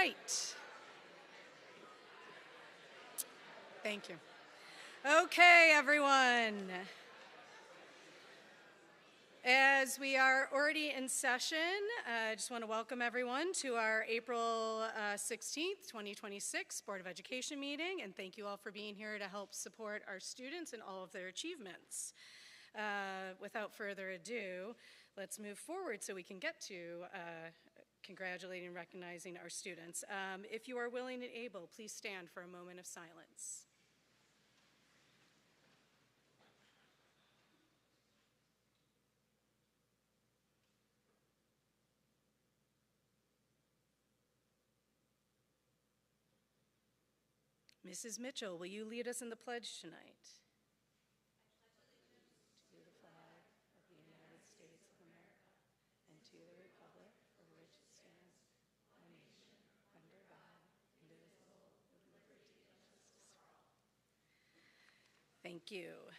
right. Thank you. Okay, everyone. As we are already in session, I just want to welcome everyone to our April 16th, 2026 Board of Education meeting, and thank you all for being here to help support our students in all of their achievements. Without further ado, let's move forward so we can get to congratulating and recognizing our students. If you are willing and able, please stand for a moment of silence. Mrs. Mitchell, will you lead us in the pledge tonight? To the flag of the United States of America and to the republic for which it stands, one nation, under God, indivisible, with liberty and justice for all. Thank you.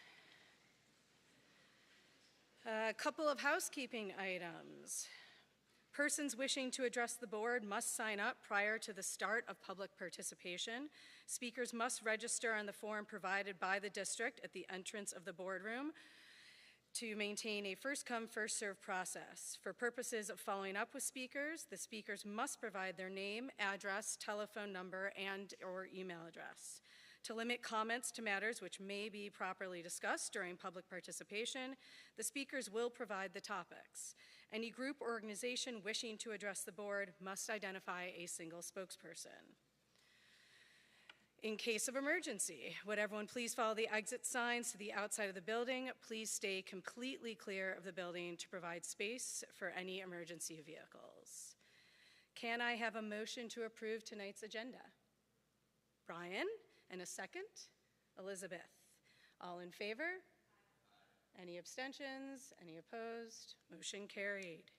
A couple of housekeeping items. Persons wishing to address the board must sign up prior to the start of public participation. Speakers must register on the form provided by the district at the entrance of the boardroom to maintain a first-come, first-served process. For purposes of following up with speakers, the speakers must provide their name, address, telephone number, and/or email address. To limit comments to matters which may be properly discussed during public participation, the speakers will provide the topics. Any group or organization wishing to address the board must identify a single spokesperson. In case of emergency, would everyone please follow the exit signs to the outside of the building? Please stay completely clear of the building to provide space for any emergency vehicles. Can I have a motion to approve tonight's agenda? Brian, and a second? Elizabeth. All in favor? Any abstentions? Any opposed? Motion carried.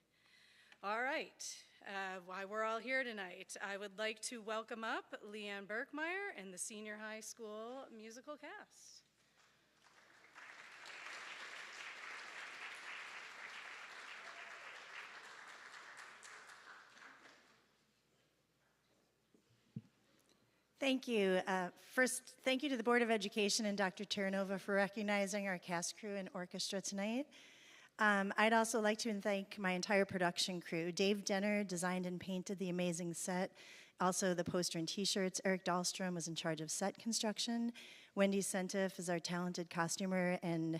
All right, while we're all here tonight, I would like to welcome up Leanne Berkmeyer and the Senior High School musical cast. Thank you. First, thank you to the Board of Education and Dr. Terranova for recognizing our cast crew and orchestra tonight. I'd also like to thank my entire production crew. Dave Denner designed and painted the amazing set, also the poster and t-shirts. Eric Dahlstrom was in charge of set construction. Wendy Sentif is our talented costumer, and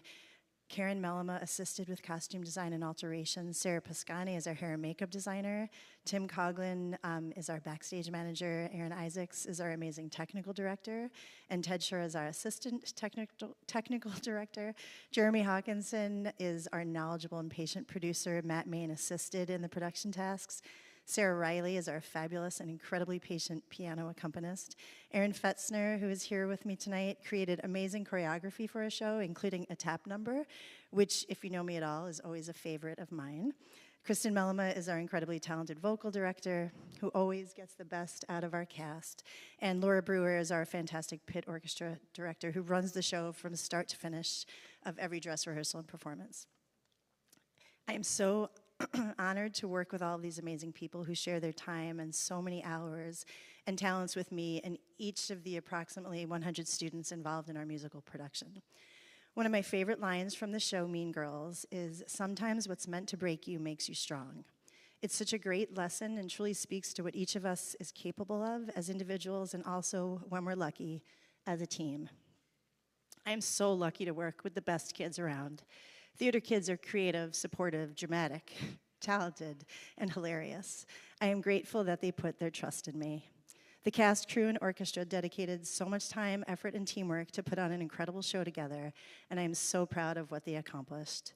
Karen Mellema assisted with costume design and alterations. Sarah Pascani is our hair and makeup designer. Tim Coughlin is our backstage manager. Aaron Isaacs is our amazing technical director. And Ted Shore is our assistant technical director. Jeremy Hawkinson is our knowledgeable and patient producer. Matt Main assisted in the production tasks. Sarah Riley is our fabulous and incredibly patient piano accompanist. Aaron Fetzner, who is here with me tonight, created amazing choreography for a show, including a tap number, which, if you know me at all, is always a favorite of mine. Kristen Mellema is our incredibly talented vocal director, who always gets the best out of our cast. And Laura Brewer is our fantastic pit orchestra director, who runs the show from start to finish of every dress rehearsal and performance. I am so honored to work with all of these amazing people who share their time and so many hours and talents with me and each of the approximately 100 students involved in our musical production. One of my favorite lines from the show Mean Girls is, "Sometimes what's meant to break you makes you strong." It's such a great lesson and truly speaks to what each of us is capable of as individuals and also, when we're lucky, as a team. I am so lucky to work with the best kids around. Theater kids are creative, supportive, dramatic, talented, and hilarious. I am grateful that they put their trust in me. The cast, crew, and orchestra dedicated so much time, effort, and teamwork to put on an incredible show together, and I am so proud of what they accomplished.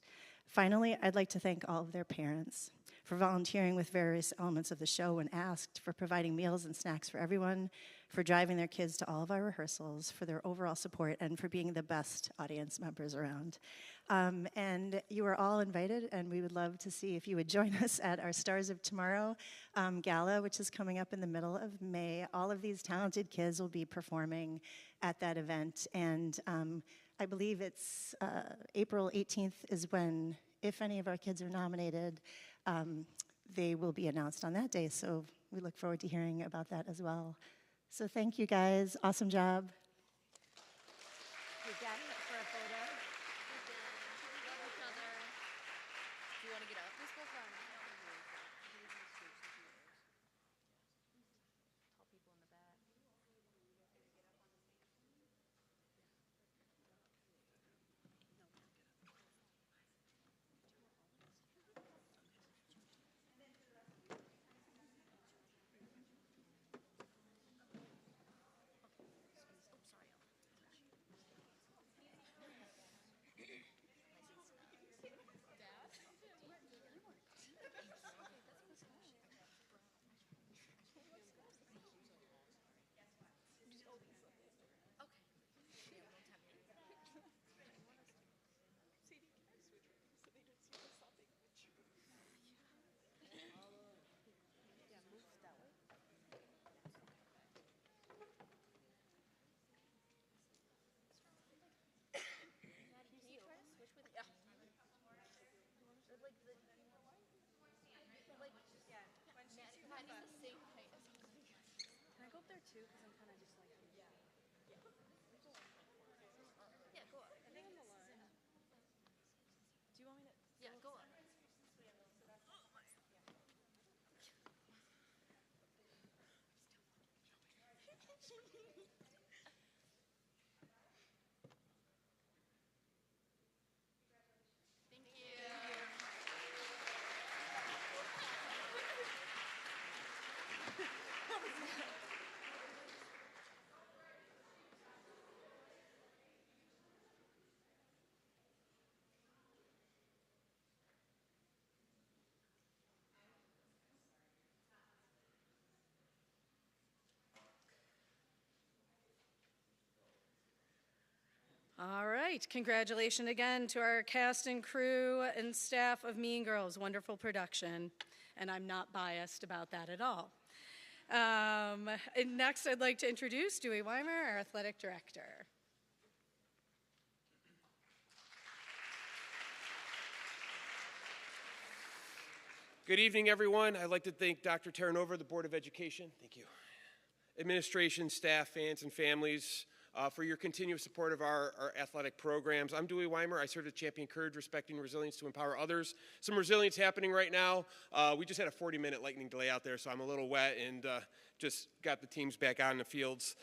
Finally, I'd like to thank all of their parents for volunteering with various elements of the show when asked, for providing meals and snacks for everyone, for driving their kids to all of our rehearsals, for their overall support, and for being the best audience members around. And you are all invited, and we would love to see if you would join us at our Stars of Tomorrow gala, which is coming up in the middle of May. All of these talented kids will be performing at that event, and I believe it's April 18th is when, if any of our kids are nominated, they will be announced on that day. So we look forward to hearing about that as well. So thank you guys, awesome job. You got it for a photo. Love each other. Do you want to get up? Let's go from. Tall people in the back. Can I go up there too? Because I'm kind of just like. Yeah, go up. Do you want me to? Yeah, go up. Thank you. All right, congratulations again to our cast and crew and staff of Mean Girls. Wonderful production, and I'm not biased about that at all. And next, I'd like to introduce Dewey Weimer, our athletic director. Good evening, everyone. I'd like to thank Dr. Terranova, the Board of Education. Thank you. Administration, staff, fans, and families for your continuous support of our athletic programs. I'm Dewey Weimer. I serve as champion courage, respecting resilience to empower others. Some resilience happening right now. We just had a 40-minute lightning delay out there, so I'm a little wet and just got the teams back out in the fields.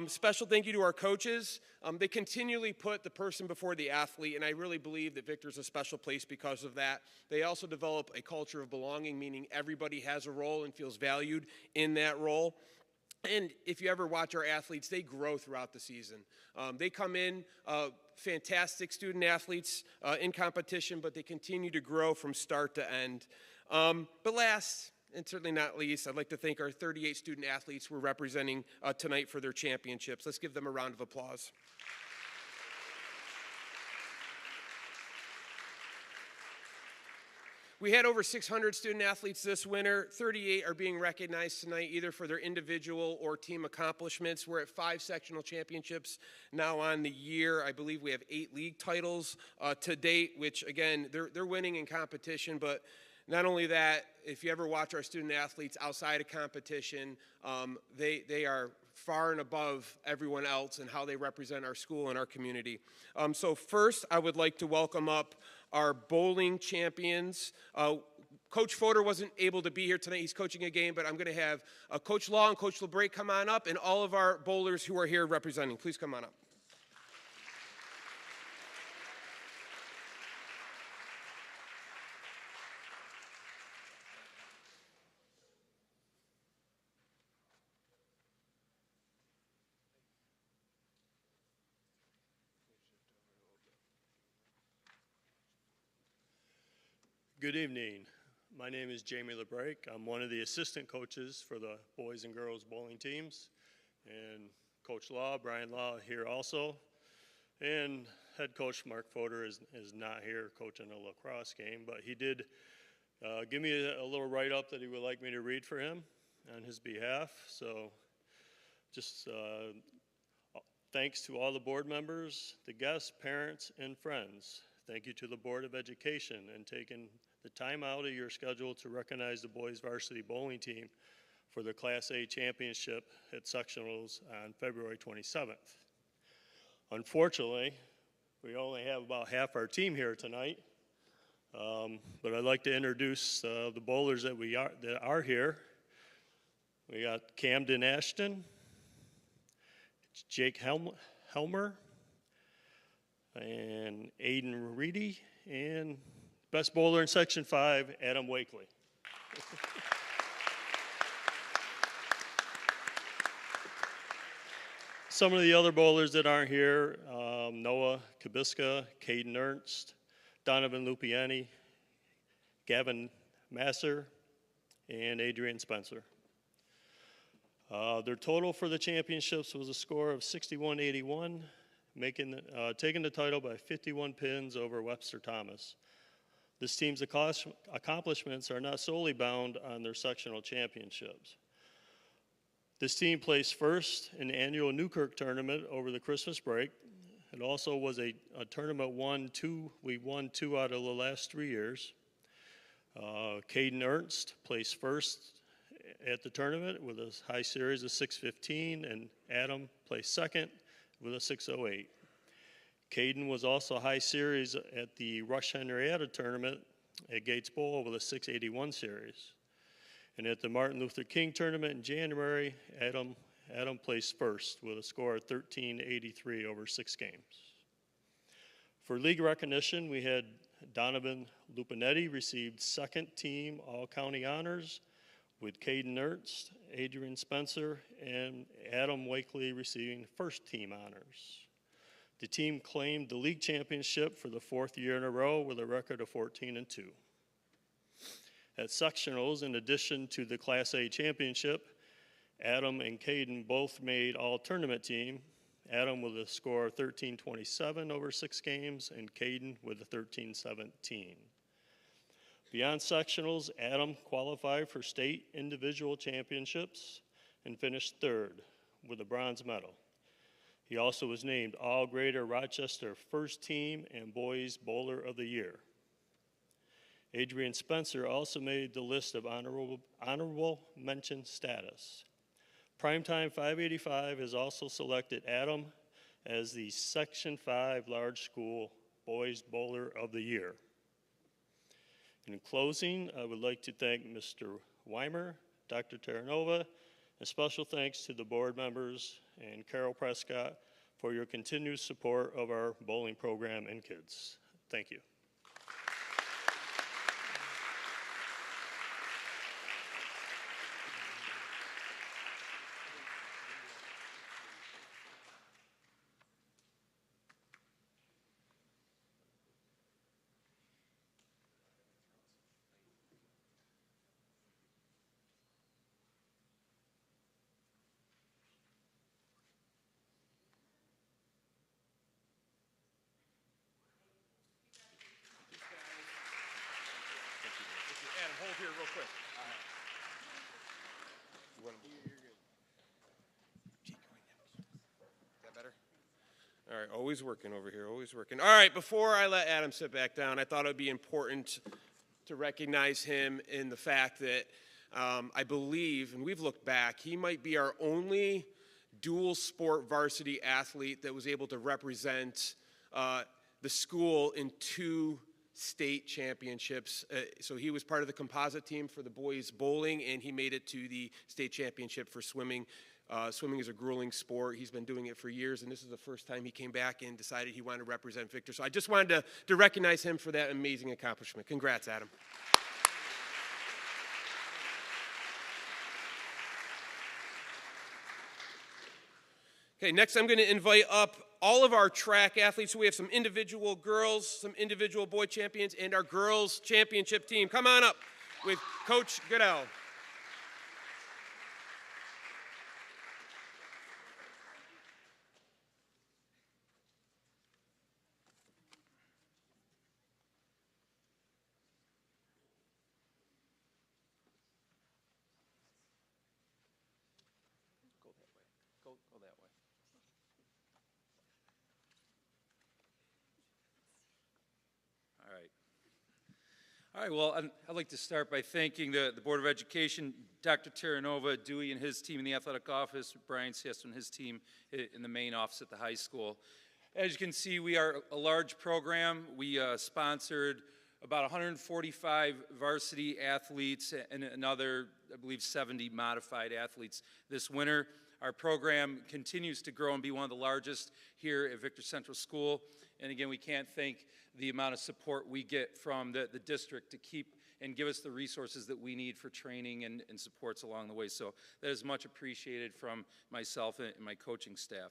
Special thank you to our coaches. They continually put the person before the athlete, and I really believe that Victor's a special place because of that. They also develop a culture of belonging, meaning everybody has a role and feels valued in that role. And if you ever watch our athletes, they grow throughout the season. They come in fantastic student athletes in competition, but they continue to grow from start to end. But last, and certainly not least, I'd like to thank our 38 student athletes we're representing tonight for their championships. Let's give them a round of applause. We had over 600 student athletes this winter. 38 are being recognized tonight either for their individual or team accomplishments. We're at 5 sectional championships now on the year. I believe we have 8 league titles to date, which again, they're winning in competition, but not only that, if you ever watch our student athletes outside of competition, they are far and above everyone else in how they represent our school and our community. So first, I would like to welcome up our bowling champions. Coach Fodor wasn't able to be here tonight. He's coaching a game, but I'm going to have Coach Law and Coach LeBrake come on up, and all of our bowlers who are here representing. Please come on up. Good evening. My name is Jamie LeBrake. I'm one of the assistant coaches for the boys and girls bowling teams. And Coach Law, Brian Law, here also. And head coach Mark Fodor is not here coaching a lacrosse game, but he did give me a little write-up that he would like me to read for him on his behalf. So just thanks to all the board members, the guests, parents, and friends. Thank you to the Board of Education and taking the time out of your schedule to recognize the boys varsity bowling team for the Class A championship at sectionals on February 27th. Unfortunately, we only have about half our team here tonight, but I'd like to introduce the bowlers that are here. We got Camden Ashton, Jake Helmer, and Aiden Reedy, and best bowler in Section 5, Adam Wakely. Some of the other bowlers that aren't here, Noah Kabiska, Caden Ernst, Donovan Lupiani, Gavin Masser, and Adrian Spencer. Their total for the championships was a score of 61-81, taking the title by 51 pins over Webster Thomas. This team's accomplishments are not solely bound on their sectional championships. This team placed first in the annual Newkirk tournament over the Christmas break. It also was a tournament we won 2 out of the last 3 years. Caden Ernst placed first at the tournament with a high series of 615, and Adam placed second with a 608. Caden was also high series at the Rush Henrietta tournament at Gates Bowl with a 681 series. And at the Martin Luther King tournament in January, Adam placed first with a score of 1383 over 6 games. For league recognition, we had Donovan Lupinetti received second team all-county honors, with Caden Ernst, Adrian Spencer, and Adam Wakely receiving first team honors. The team claimed the league championship for the 4th year in a row with a record of 14-2. At sectionals, in addition to the Class A championship, Adam and Caden both made all-tournament team. Adam with a score of 1327 over 6 games, and Caden with a 1317. Beyond sectionals, Adam qualified for state individual championships and finished 3rd with a bronze medal. He also was named All Greater Rochester First Team and Boys Bowler of the Year. Adrian Spencer also made the list of honorable mention status. Primetime 585 has also selected Adam as the Section 5 Large School Boys Bowler of the Year. In closing, I would like to thank Mr. Weimer, Dr. Terranova, and special thanks to the board members and Carol Prescott for your continued support of our bowling program and kids. Thank you. Adam, hold here real quick. Is that better? All right, always working over here, always working. All right, before I let Adam sit back down, I thought it would be important to recognize him in the fact that I believe, and we've looked back, he might be our only dual sport varsity athlete that was able to represent the school in 2 state championships. So he was part of the composite team for the boys bowling, and he made it to the state championship for swimming. Swimming is a grueling sport. He's been doing it for years, and this is the first time he came back and decided he wanted to represent Victor. So I just wanted to recognize him for that amazing accomplishment. Congrats, Adam. Okay, next I'm going to invite up all of our track athletes. So we have some individual girls, some individual boy champions, and our girls championship team. Come on up with Coach Goodell. Go that way. All right. All right, well, I'd like to start by thanking the Board of Education, Dr. Terranova, Dewey and his team in the athletic office, Brian Siesta and his team in the main office at the high school. As you can see, we are a large program. We sponsored about 145 varsity athletes and another, I believe, 70 modified athletes this winter. Our program continues to grow and be one of the largest here at Victor Central School. And again, we can't thank the amount of support we get from the district to keep and give us the resources that we need for training and supports along the way. So that is much appreciated from myself and my coaching staff.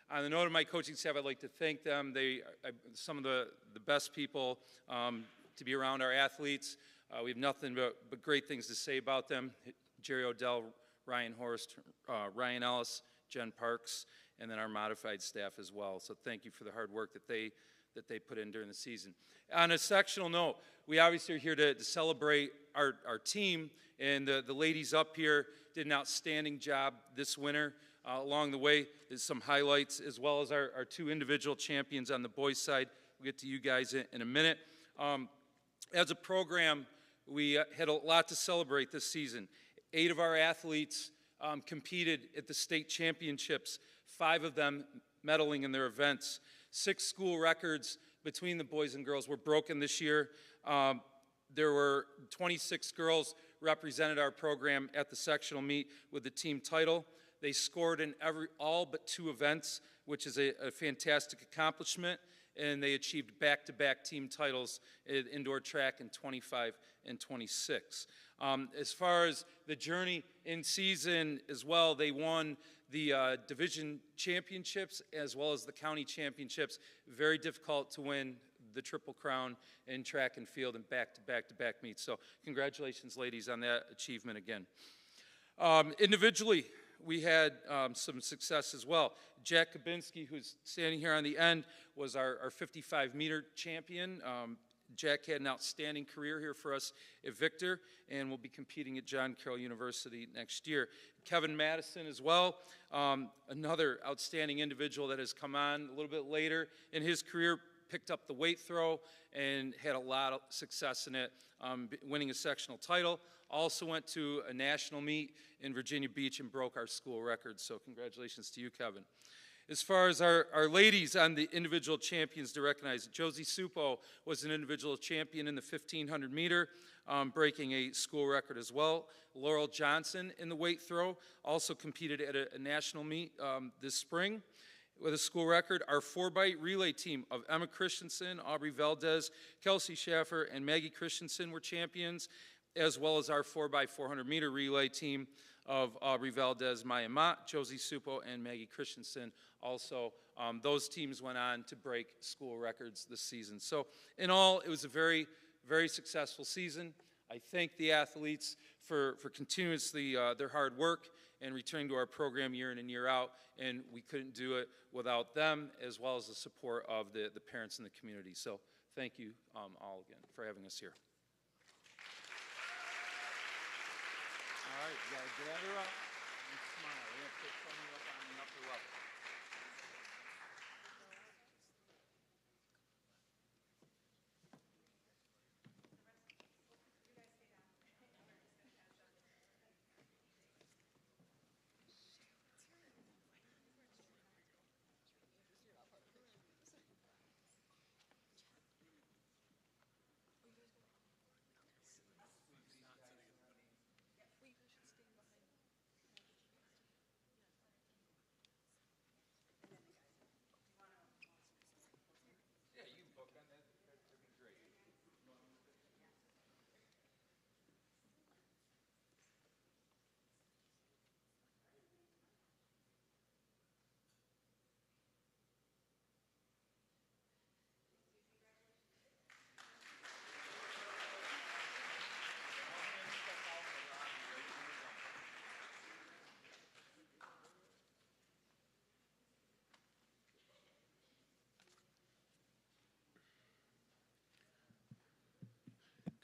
On the note of my coaching staff, I'd like to thank them. They are some of the best people to be around our athletes. We have nothing but great things to say about them. Jerry Odell, Ryan Horst, Ryan Ellis, Jen Parks, and then our modified staff as well. So thank you for the hard work that they put in during the season. On a sectional note, we obviously are here to celebrate our team, and the ladies up here did an outstanding job this winter. Along the way is some highlights, as well as our two individual champions on the boys' side. We'll get to you guys in a minute. As a program, we had a lot to celebrate this season. 8 of our athletes competed at the state championships, 5 of them medaling in their events. 6 school records between the boys and girls were broken this year. There were 26 girls represented our program at the sectional meet with the team title. They scored in all but 2 events, which is a fantastic accomplishment, and they achieved back-to-back team titles in indoor track in 25 and 26. As far as the journey in season as well, they won the division championships as well as the county championships. Very difficult to win the Triple Crown in track and field and back-to-back meets. So congratulations, ladies, on that achievement again. Individually, we had some success as well. Jack Kabinski, who's standing here on the end, was our 55-meter champion. Jack had an outstanding career here for us at Victor and will be competing at John Carroll University next year. Kevin Madison as well, another outstanding individual that has come on a little bit later in his career, picked up the weight throw and had a lot of success in it, winning a sectional title. Also went to a national meet in Virginia Beach and broke our school record, so congratulations to you, Kevin. As far as our ladies on the individual champions to recognize, Josie Supo was an individual champion in the 1,500 meter, breaking a school record as well. Laurel Johnson in the weight throw also competed at a national meet this spring with a school record. Our 4x relay team of Emma Christensen, Aubrey Valdez, Kelsey Schaffer, and Maggie Christensen were champions, as well as our 4x400 meter relay team of Aubrey Valdez, Maya Mott, Josie Supo, and Maggie Christensen. Also, those teams went on to break school records this season. So in all, it was a very, very successful season. I thank the athletes for continuously their hard work and returning to our program year in and year out, and we couldn't do it without them, as well as the support of the parents in the community. So thank you all again for having us here. All right, you gotta gather up and smile. We're gonna put someone up on the upper level.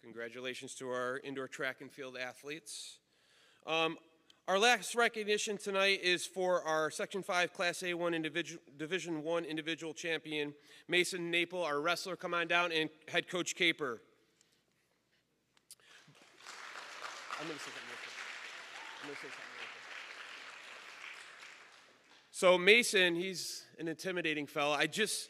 Congratulations to our indoor track and field athletes. Our last recognition tonight is for our Section 5 Class A1 Division 1 individual champion, Mason Naple, our wrestler. Come on down, and head coach Caper. I'm going to say something real quick. I'm going to say something real quick. So Mason, he's an intimidating fella. I just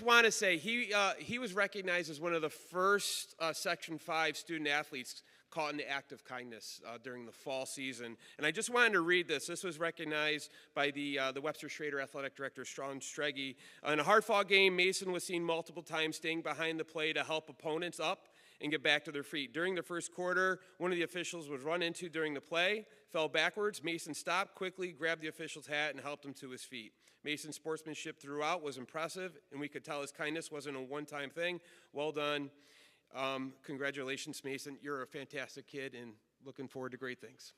want to say he was recognized as one of the first Section 5 student athletes caught in the act of kindness during the fall season. And I just wanted to read this. This was recognized by the Webster Schrader Athletic Director, Sean Streggy. In a hard-fought game, Mason was seen multiple times staying behind the play to help opponents up and get back to their feet. During the first quarter, one of the officials was run into during the play, fell backwards. Mason stopped quickly, grabbed the official's hat, and helped him to his feet. Mason's sportsmanship throughout was impressive, and we could tell his kindness wasn't a one-time thing. Well done. Congratulations, Mason. You're a fantastic kid, and looking forward to great things.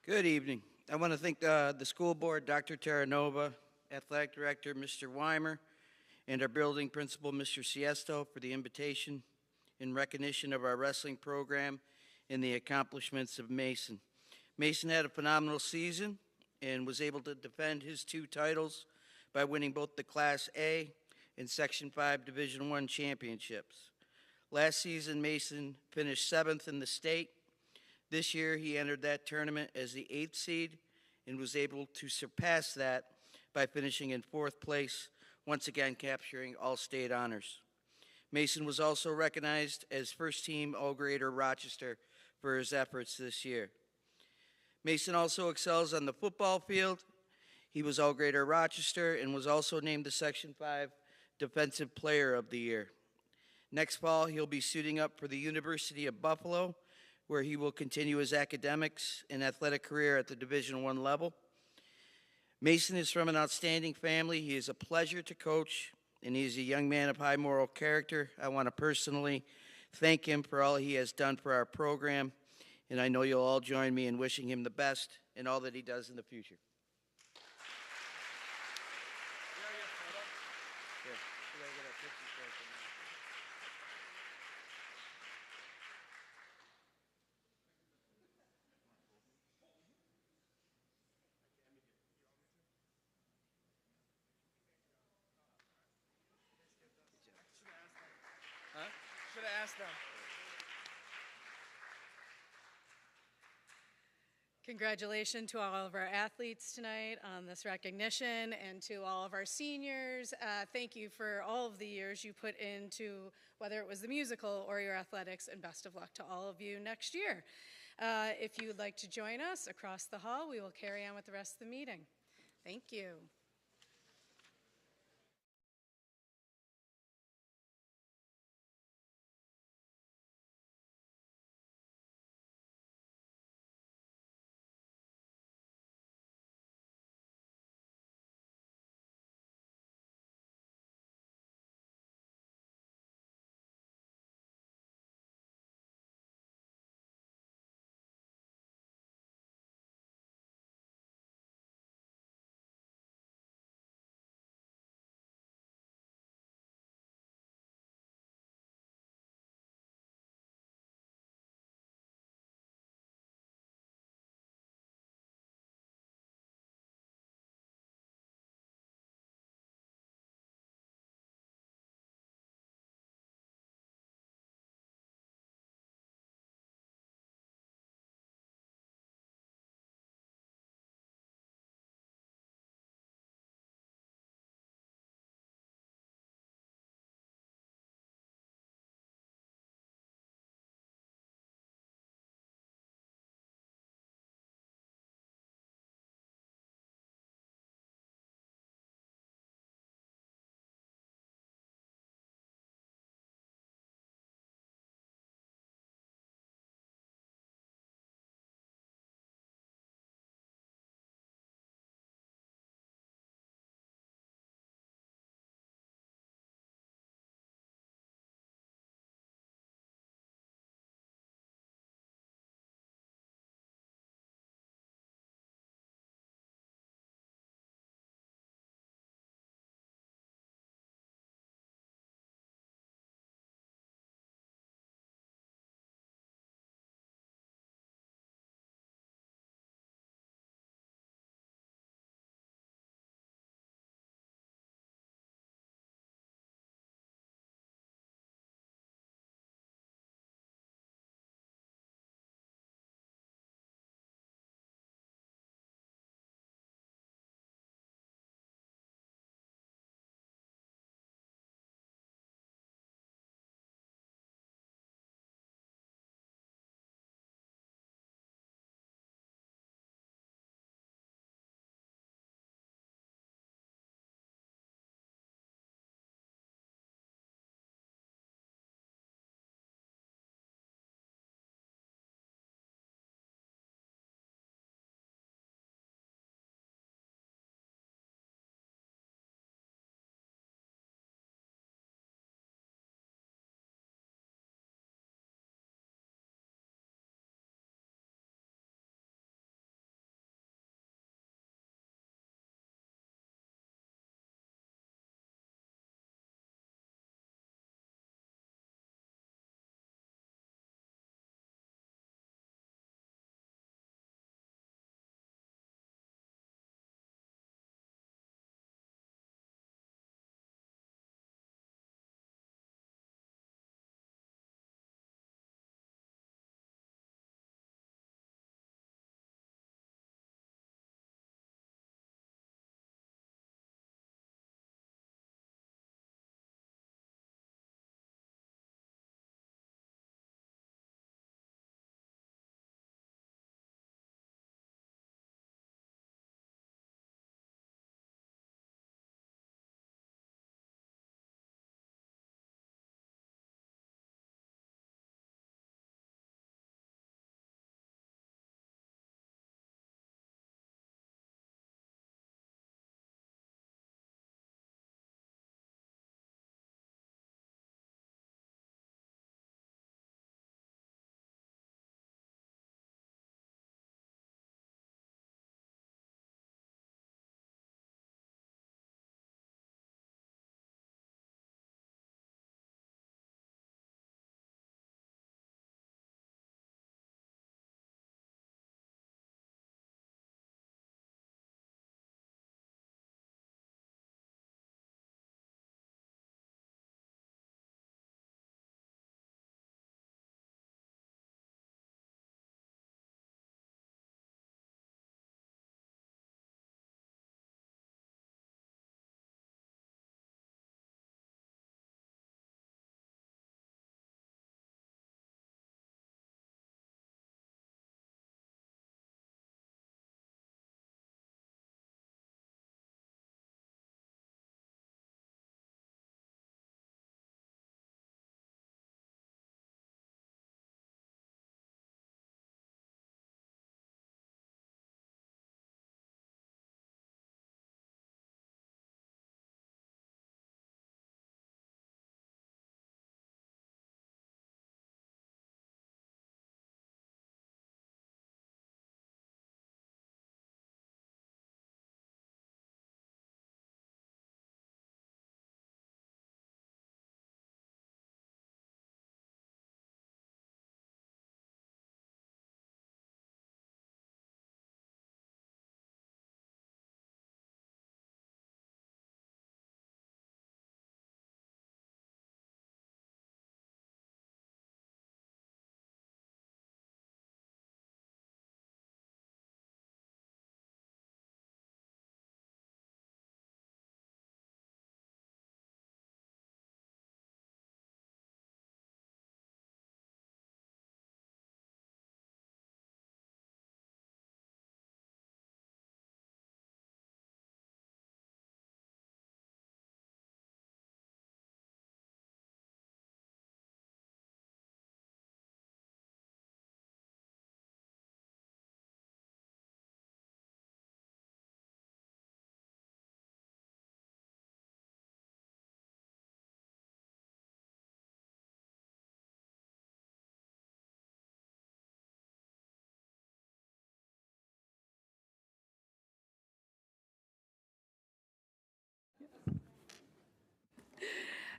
Good evening. I want to thank the school board, Dr. Terranova, athletic director, Mr. Weimer, and our building principal, Mr. Siesto, for the invitation in recognition of our wrestling program and the accomplishments of Mason. Mason had a phenomenal season and was able to defend his 2 titles by winning both the Class A and Section 5 Division I championships. Last season, Mason finished 7th in the state. This year, he entered that tournament as the 8th seed and was able to surpass that by finishing in 4th place, once again capturing all state honors. Mason was also recognized as first-team All-Grader Rochester for his efforts this year. Mason also excels on the football field. He was All-Grader Rochester and was also named the Section 5 Defensive Player of the Year. Next fall, he'll be suiting up for the University of Buffalo, where he will continue his academics and athletic career at the Division I level. Mason is from an outstanding family. He is a pleasure to coach, and he is a young man of high moral character. I want to personally thank him for all he has done for our program, and I know you'll all join me in wishing him the best in all that he does in the future. Should have asked them. Congratulations to all of our athletes tonight on this recognition, and to all of our seniors. Thank you for all of the years you put into whether it was the musical or your athletics, and best of luck to all of you next year. If you would like to join us across the hall, we will carry on with the rest of the meeting. Thank you.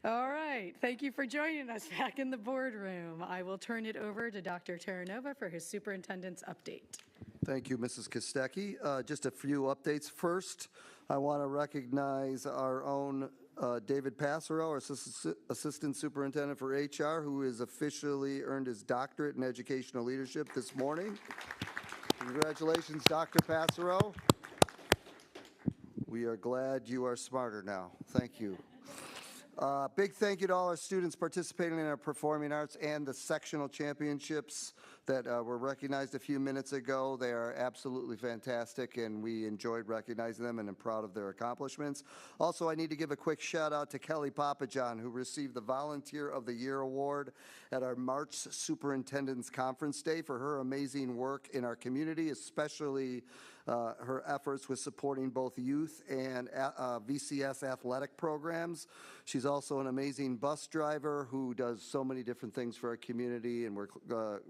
All right, thank you for joining us back in the boardroom. I will turn it over to Dr. Terranova for his superintendent's update. Thank you, Mrs. Kostecki. Just a few updates. First, I want to recognize our own David Passero, our Assistant Superintendent for HR, who has officially earned his doctorate in educational leadership this morning. Congratulations, Dr. Passero. We are glad you are smarter now. Thank you. Big thank you to all our students participating in our performing arts and the sectional championships that were recognized a few minutes ago. They are absolutely fantastic, and we enjoyed recognizing them and I'm proud of their accomplishments. Also, I need to give a quick shout out to Kelly Papajohn, who received the Volunteer of the Year Award at our March Superintendent's Conference Day for her amazing work in our community, especially her efforts with supporting both youth and VCS athletic programs. She's also an amazing bus driver who does so many different things for our community, and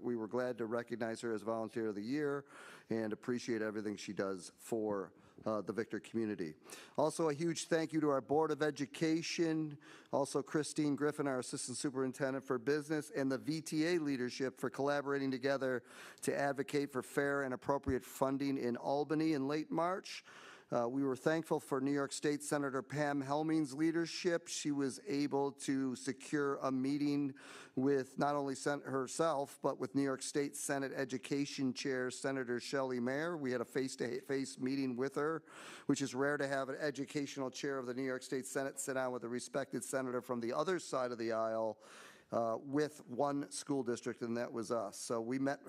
we were glad to recognize her as Volunteer of the Year and appreciate everything she does for the Victor community. Also, a huge thank you to our Board of Education, also Christine Griffin, our Assistant Superintendent for Business, and the VTA leadership for collaborating together to advocate for fair and appropriate funding in Albany in late March. We were thankful for New York State Senator Pam Helming's leadership. She was able to secure a meeting with not only herself, but with New York State Senate Education Chair Senator Shelley Mayer. We had a face-to-face meeting with her, which is rare to have an educational chair of the New York State Senate sit down with a respected senator from the other side of the aisle with one school district, and that was us. So we met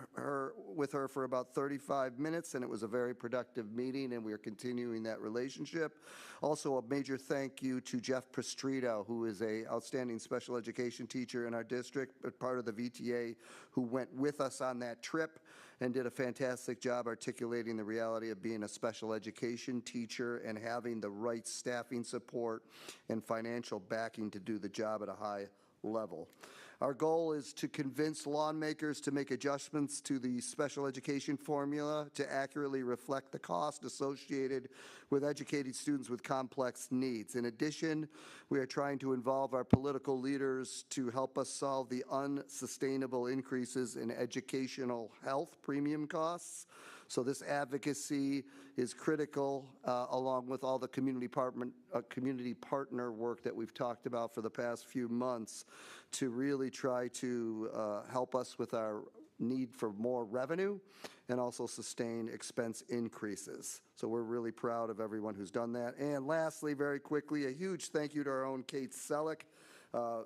with her for about 35 minutes, and it was a very productive meeting, and we are continuing that relationship. Also, a major thank you to Jeff Prestrito, who is an outstanding special education teacher in our district, but part of the VTA, who went with us on that trip and did a fantastic job articulating the reality of being a special education teacher and having the right staffing support and financial backing to do the job at a high level. Our goal is to convince lawmakers to make adjustments to the special education formula to accurately reflect the cost associated with educating students with complex needs. In addition, we are trying to involve our political leaders to help us solve the unsustainable increases in educational health premium costs. So this advocacy is critical, along with all the community partner work that we've talked about for the past few months, to really try to help us with our need for more revenue and also sustain expense increases. So we're really proud of everyone who's done that. And lastly, very quickly, a huge thank you to our own Kate Selleck,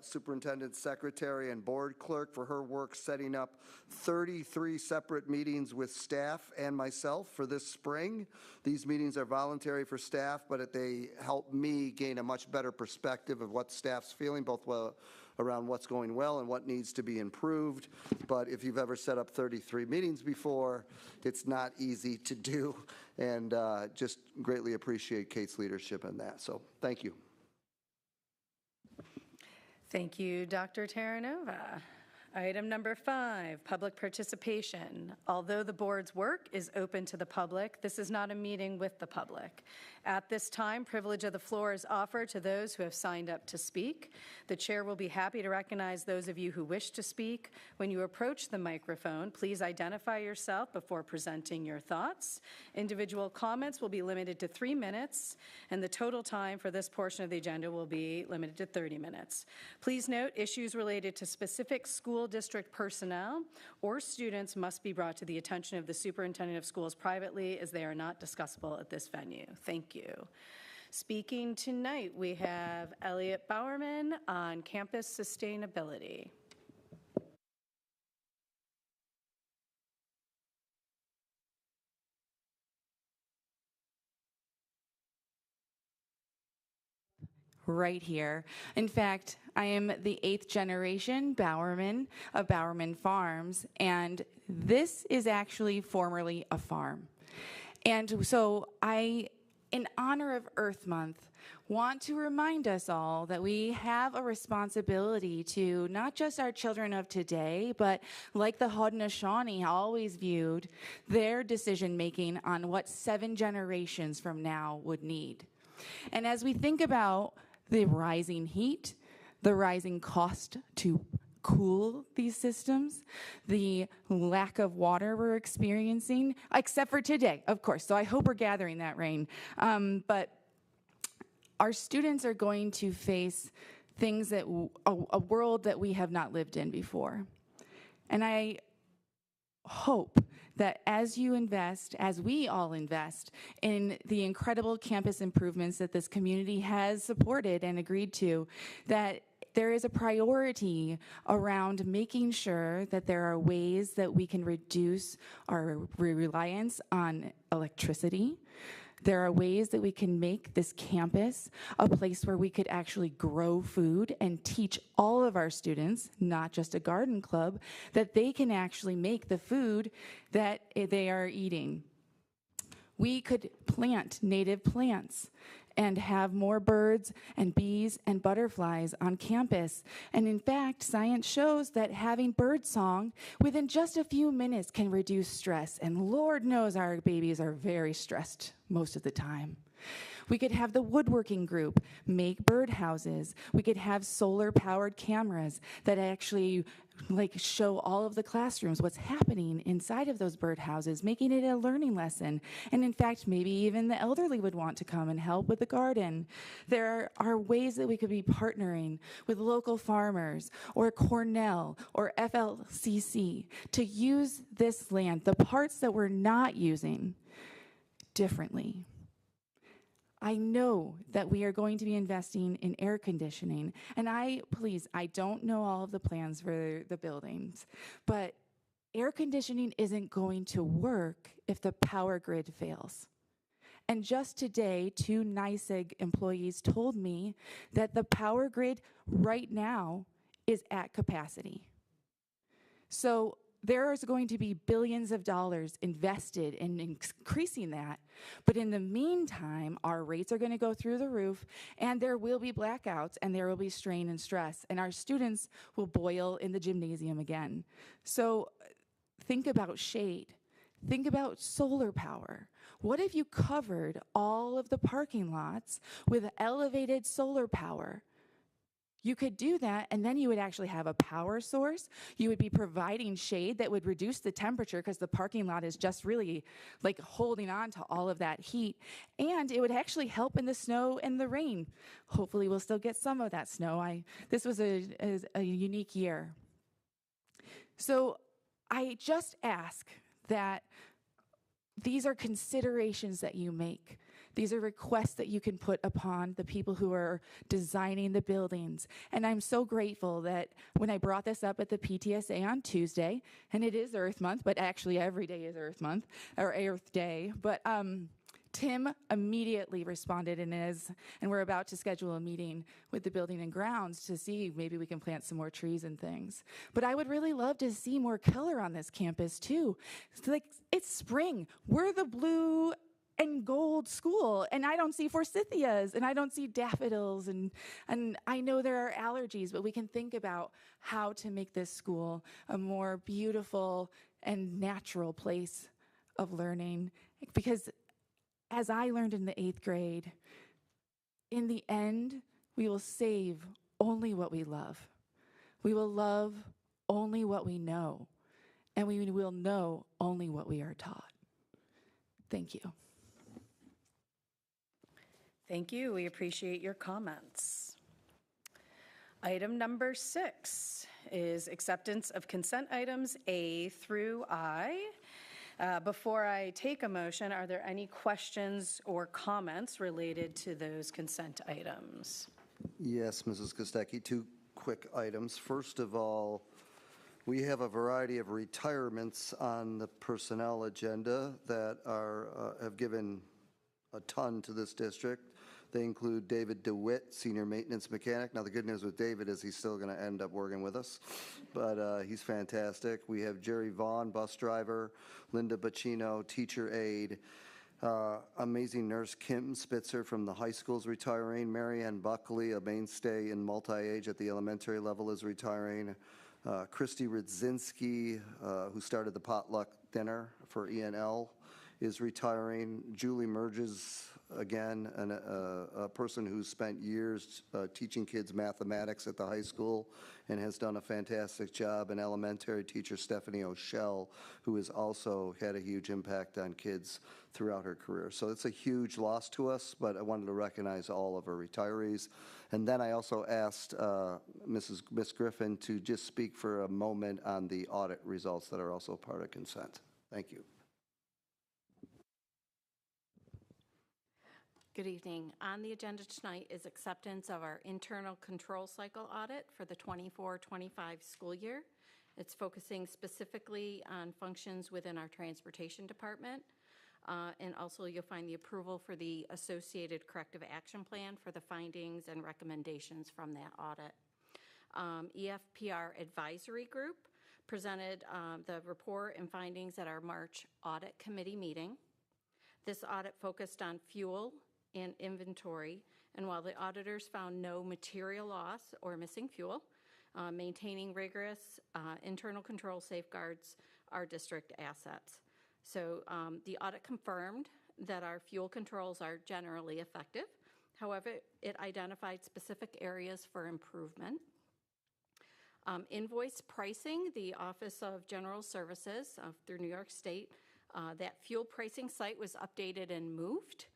Superintendent Secretary and Board Clerk, for her work setting up 33 separate meetings with staff and myself for this spring. These meetings are voluntary for staff, but they help me gain a much better perspective of what staff's feeling, both around what's going well and what needs to be improved. But if you've ever set up 33 meetings before, it's not easy to do, and just greatly appreciate Kate's leadership in that. So thank you. Thank you, Dr. Terranova. Item number 5, public participation. Although the board's work is open to the public, this is not a meeting with the public. At this time, privilege of the floor is offered to those who have signed up to speak. The chair will be happy to recognize those of you who wish to speak. When you approach the microphone, please identify yourself before presenting your thoughts. Individual comments will be limited to 3 minutes, and the total time for this portion of the agenda will be limited to 30 minutes. Please note, issues related to specific school district personnel or students must be brought to the attention of the superintendent of schools privately, as they are not discussable at this venue. Thank you. Speaking tonight, we have Elliot Bowerman on campus sustainability. Right here. In fact, I am the 8th generation Bowerman of Bowerman Farms, and this is actually formerly a farm. And so I, in honor of Earth Month, want to remind us all that we have a responsibility to not just our children of today, but like the Haudenosaunee always viewed, their decision-making on what 7 generations from now would need. And as we think about the rising heat, the rising cost to cool these systems, the lack of water we're experiencing, except for today, of course. So I hope we're gathering that rain. But our students are going to face things that, a world that we have not lived in before. And I hope that as you invest, as we all invest in the incredible campus improvements that this community has supported and agreed to, that there is a priority around making sure that there are ways that we can reduce our reliance on electricity. There are ways that we can make this campus a place where we could actually grow food and teach all of our students, not just a garden club, that they can actually make the food that they are eating. We could plant native plants and have more birds and bees and butterflies on campus. And in fact, science shows that having birdsong within just a few minutes can reduce stress. And Lord knows our babies are very stressed most of the time. We could have the woodworking group make birdhouses. We could have solar-powered cameras that actually show all of the classrooms what's happening inside of those birdhouses, making it a learning lesson. And in fact, maybe even the elderly would want to come and help with the garden. There are ways that we could be partnering with local farmers or Cornell or FLCC to use this land, the parts that we're not using, differently. I know that we are going to be investing in air conditioning, and I don't know all of the plans for the buildings, but air conditioning isn't going to work if the power grid fails. And just today, 2 NYSEG employees told me that the power grid right now is at capacity. So there is going to be billions of dollars invested in increasing that. But in the meantime, our rates are going to go through the roof, and there will be blackouts, and there will be strain and stress, and our students will boil in the gymnasium again. So think about shade. Think about solar power. What if you covered all of the parking lots with elevated solar power? You could do that, and then you would actually have a power source. You would be providing shade that would reduce the temperature because the parking lot is just really holding on to all of that heat. And it would actually help in the snow and the rain. Hopefully we'll still get some of that snow. This was a unique year. So I just ask that these are considerations that you make. These are requests that you can put upon the people who are designing the buildings. And I'm so grateful that when I brought this up at the PTSA on Tuesday, and it is Earth Month, but actually every day is Earth Month, or Earth Day, but Tim immediately responded and we're about to schedule a meeting with the Building and Grounds to see maybe we can plant some more trees and things. But I would really love to see more color on this campus too. It's spring. We're the blue and gold school, and I don't see forsythias, and I don't see daffodils, and I know there are allergies, but we can think about how to make this school a more beautiful and natural place of learning. Because as I learned in the 8th grade, in the end, we will save only what we love. We will love only what we know, and we will know only what we are taught. Thank you. Thank you. We appreciate your comments. Item number 6 is acceptance of consent items A through I. Before I take a motion, are there any questions or comments related to those consent items? Yes, Mrs. Kostecki, 2 quick items. First of all, we have a variety of retirements on the personnel agenda that have given a ton to this district. They include David DeWitt, Senior Maintenance Mechanic. Now, the good news with David is he's still going to end up working with us, but he's fantastic. We have Jerry Vaughn, Bus Driver, Linda Bacino, Teacher Aide, amazing nurse Kim Spitzer from the high school is retiring, Marianne Buckley, a mainstay in multi-age at the elementary level, is retiring, Christy Rydzinski, who started the potluck dinner for ENL, is retiring. Julie Merges again, a person who's spent years teaching kids mathematics at the high school and has done a fantastic job, and elementary teacher Stephanie O'Shell, who has also had a huge impact on kids throughout her career. So it's a huge loss to us, but I wanted to recognize all of our retirees. And then I also asked Miss Griffin to just speak for a moment on the audit results that are also part of consent. Thank you. Good evening. On the agenda tonight is acceptance of our internal control cycle audit for the 24-25 school year. It's focusing specifically on functions within our transportation department. And also you'll find the approval for the associated corrective action plan for the findings and recommendations from that audit. EFPR Advisory Group presented the report and findings at our March Audit Committee meeting. This audit focused on fuel and inventory, and while the auditors found no material loss or missing fuel, maintaining rigorous internal control safeguards our district assets. So the audit confirmed that our fuel controls are generally effective. However, it identified specific areas for improvement. Invoice pricing, the Office of General Services through New York State, that fuel pricing site was updated and moved.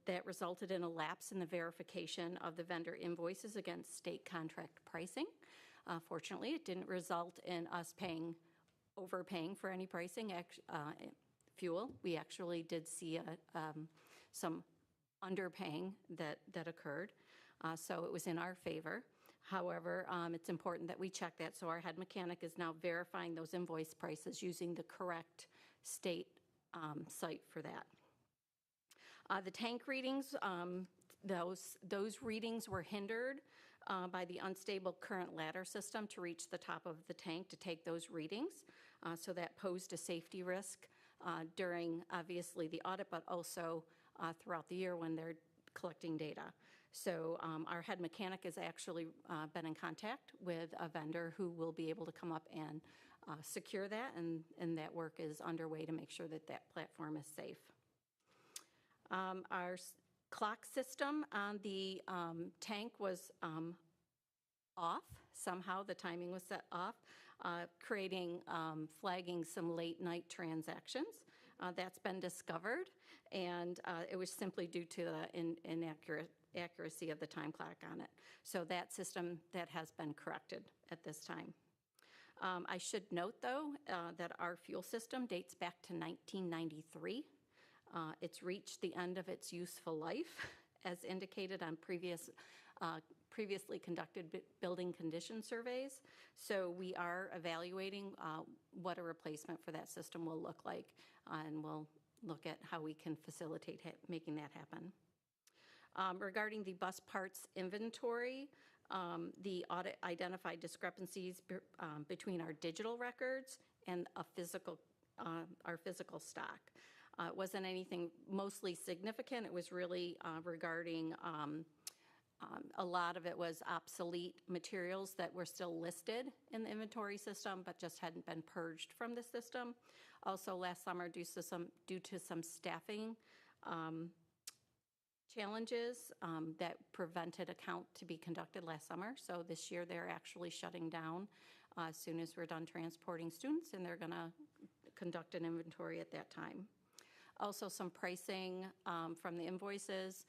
That resulted in a lapse in the verification of the vendor invoices against state contract pricing. Fortunately, it didn't result in us overpaying for any pricing fuel. We actually did see some underpaying that occurred, so it was in our favor. However, it's important that we check that, so our head mechanic is now verifying those invoice prices using the correct state site for that. The tank readings, those readings were hindered by the unstable current ladder system to reach the top of the tank to take those readings. So that posed a safety risk during, obviously, the audit, but also throughout the year when they're collecting data. So our head mechanic has actually been in contact with a vendor who will be able to come up and secure that, and that work is underway to make sure that that platform is safe. Our clock system on the tank was off. Somehow the timing was set off, flagging some late night transactions. That's been discovered, and it was simply due to the inaccuracy of the time clock on it. So that system, that has been corrected at this time. I should note, though, that our fuel system dates back to 1993. It's reached the end of its useful life, as indicated on previously conducted building condition surveys. So we are evaluating what a replacement for that system will look like, and we'll look at how we can facilitate making that happen. Regarding the bus parts inventory, the audit identified discrepancies between our digital records and our physical stock. It wasn't anything mostly significant. It was really regarding a lot of it was obsolete materials that were still listed in the inventory system but just hadn't been purged from the system. Also last summer, due to some staffing challenges that prevented a count to be conducted last summer. So this year they're actually shutting down as soon as we're done transporting students, and they're going to conduct an inventory at that time. Also some pricing from the invoices.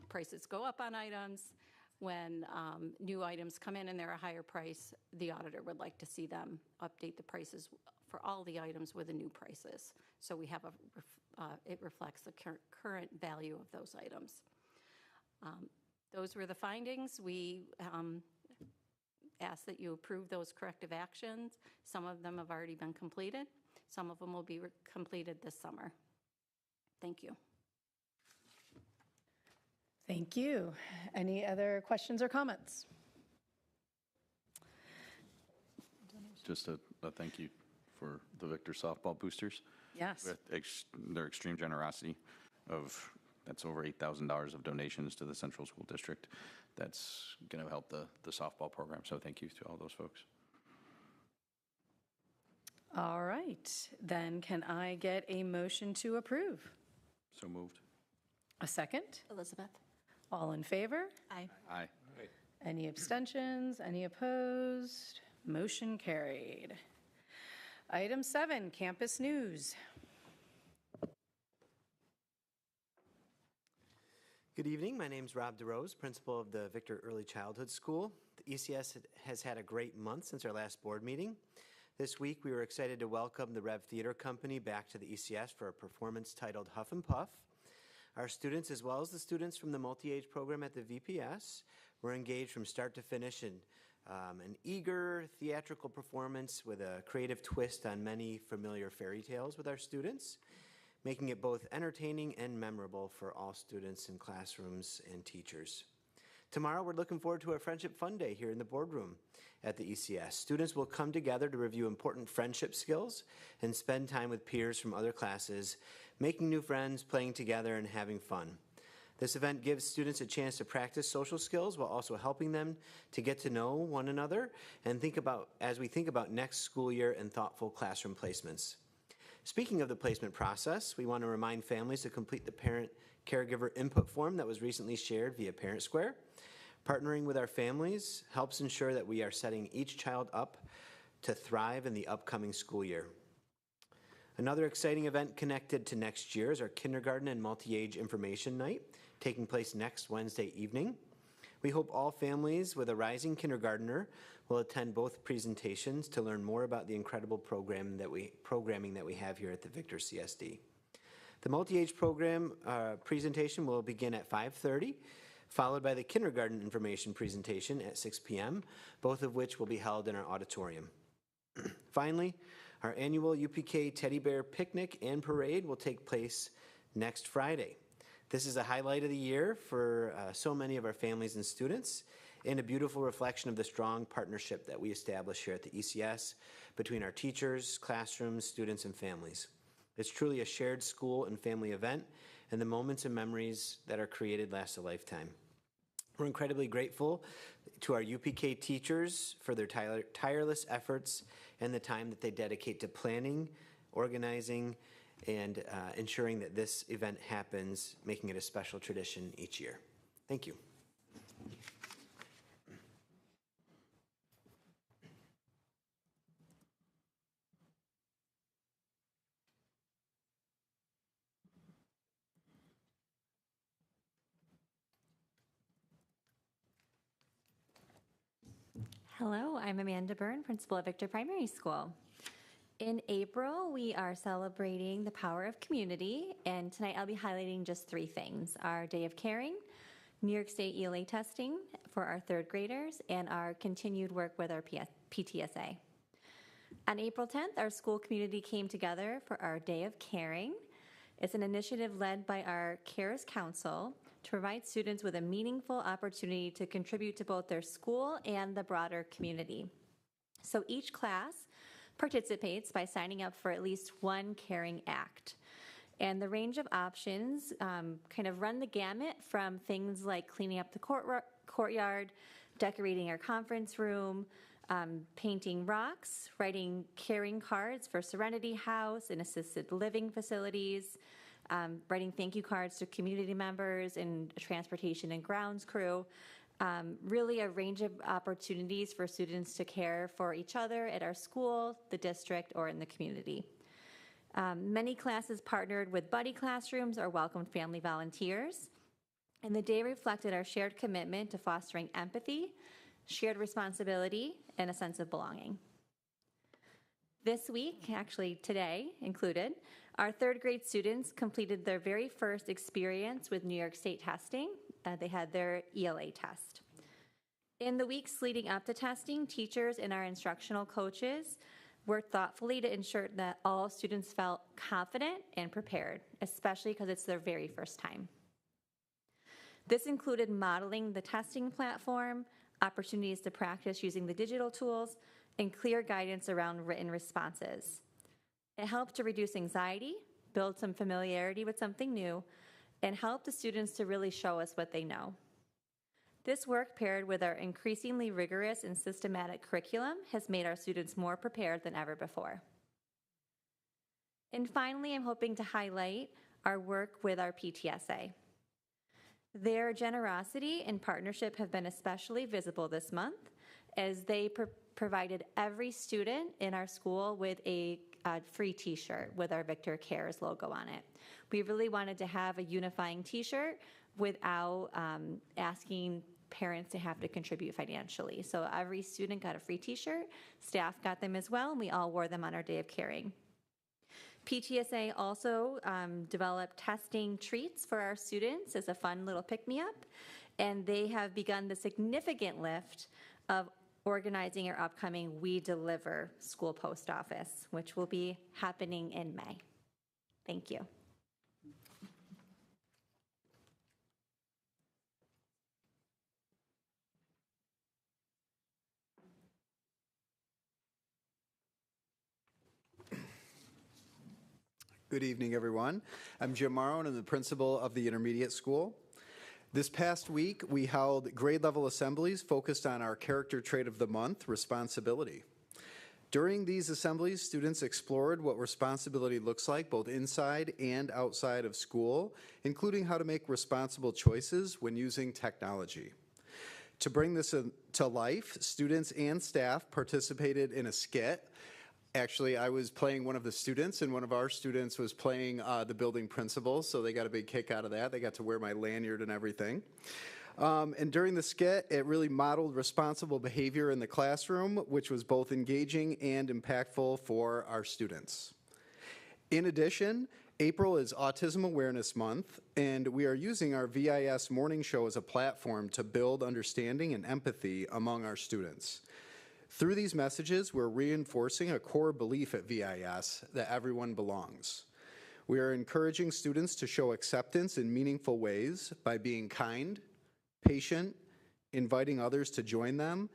Prices go up on items. When new items come in and they're a higher price, the auditor would like to see them update the prices for all the items with the new prices. So we have it reflects the current value of those items. Those were the findings. We ask that you approve those corrective actions. Some of them have already been completed. Some of them will be completed this summer. Thank you. Thank you. Any other questions or comments? Just a thank you for the Victor softball boosters. Yes. With their extreme generosity that's over $8,000 of donations to the Central School District. That's going to help the softball program. So thank you to all those folks. All right, then can I get a motion to approve? So moved. A second? Elizabeth? All in favor? Aye. Aye. Any abstentions? Any opposed? Motion carried. Item 7, campus news. Good evening. My name is Rob DeRose, principal of the Victor Early Childhood School. The ECS has had a great month since our last board meeting. This week, we were excited to welcome the Rev Theater Company back to the ECS for a performance titled Huff and Puff. Our students, as well as the students from the multi-age program at the VPS, were engaged from start to finish in an eager theatrical performance with a creative twist on many familiar fairy tales with our students, making it both entertaining and memorable for all students in classrooms and teachers. Tomorrow, we're looking forward to a Friendship Fun Day here in the boardroom at the ECS. Students will come together to review important friendship skills and spend time with peers from other classes, making new friends, playing together, and having fun. This event gives students a chance to practice social skills while also helping them to get to know one another and as we think about next school year and thoughtful classroom placements. Speaking of the placement process, we want to remind families to complete the parent-caregiver input form that was recently shared via Parent Square. Partnering with our families helps ensure that we are setting each child up to thrive in the upcoming school year. Another exciting event connected to next year is our Kindergarten and Multi-Age Information Night, taking place next Wednesday evening. We hope all families with a rising kindergartner will attend both presentations to learn more about the incredible programming that we have here at the Victor CSD. The multi-age program presentation will begin at 5:30, followed by the kindergarten information presentation at 6 p.m., both of which will be held in our auditorium. Finally, our annual UPK Teddy Bear Picnic and Parade will take place next Friday. This is a highlight of the year for so many of our families and students, and a beautiful reflection of the strong partnership that we establish here at the ECS between our teachers, classrooms, students, and families. It's truly a shared school and family event, and the moments and memories that are created last a lifetime. We're incredibly grateful to our UPK teachers for their tireless efforts and the time that they dedicate to planning, organizing, and ensuring that this event happens, making it a special tradition each year. Thank you. Hello, I'm Amanda Byrne, principal at Victor Primary School. In April, we are celebrating the power of community, and tonight I'll be highlighting just 3 things: our Day of Caring, New York State ELA testing for our 3rd graders, and our continued work with our PTSA. On April 10th, our school community came together for our Day of Caring. It's an initiative led by our CARES Council to provide students with a meaningful opportunity to contribute to both their school and the broader community. So each class participates by signing up for at least one caring act. And the range of options kind of run the gamut from things like cleaning up the courtyard, decorating our conference room, painting rocks, writing caring cards for Serenity House and assisted living facilities, writing thank you cards to community members and transportation and grounds crew. Really a range of opportunities for students to care for each other at our school, the district, or in the community. Many classes partnered with buddy classrooms or welcomed family volunteers. And the day reflected our shared commitment to fostering empathy, shared responsibility, and a sense of belonging. This week, actually today included, our 3rd grade students completed their very first experience with New York State testing. They had their ELA test. In the weeks leading up to testing, teachers and our instructional coaches worked thoughtfully to ensure that all students felt confident and prepared, especially because it's their very first time. This included modeling the testing platform, opportunities to practice using the digital tools, and clear guidance around written responses. It helped to reduce anxiety, build some familiarity with something new, and help the students to really show us what they know. This work, paired with our increasingly rigorous and systematic curriculum, has made our students more prepared than ever before. And finally, I'm hoping to highlight our work with our PTSA. Their generosity and partnership have been especially visible this month as they provided every student in our school with a free t-shirt with our Victor Cares logo on it. We really wanted to have a unifying t-shirt without asking parents to have to contribute financially. So every student got a free t-shirt, staff got them as well, and we all wore them on our Day of Caring. PTSA also developed testing treats for our students as a fun little pick-me-up, and they have begun the significant lift of organizing our upcoming We Deliver school post office, which will be happening in May. Thank you. Good evening, everyone. I'm Jim Morrow, and I'm the principal of the intermediate school. This past week, we held grade-level assemblies focused on our character trait of the month, responsibility. During these assemblies, students explored what responsibility looks like both inside and outside of school, including how to make responsible choices when using technology. To bring this to life, students and staff participated in a skit. Actually, I was playing one of the students, and one of our students was playing the building principal, so they got a big kick out of that. They got to wear my lanyard and everything. And during the skit, it really modeled responsible behavior in the classroom, which was both engaging and impactful for our students. In addition, April is Autism Awareness Month, and we are using our VIS morning show as a platform to build understanding and empathy among our students. Through these messages, we're reinforcing a core belief at VIS that everyone belongs. We are encouraging students to show acceptance in meaningful ways by being kind, patient, inviting others to join them,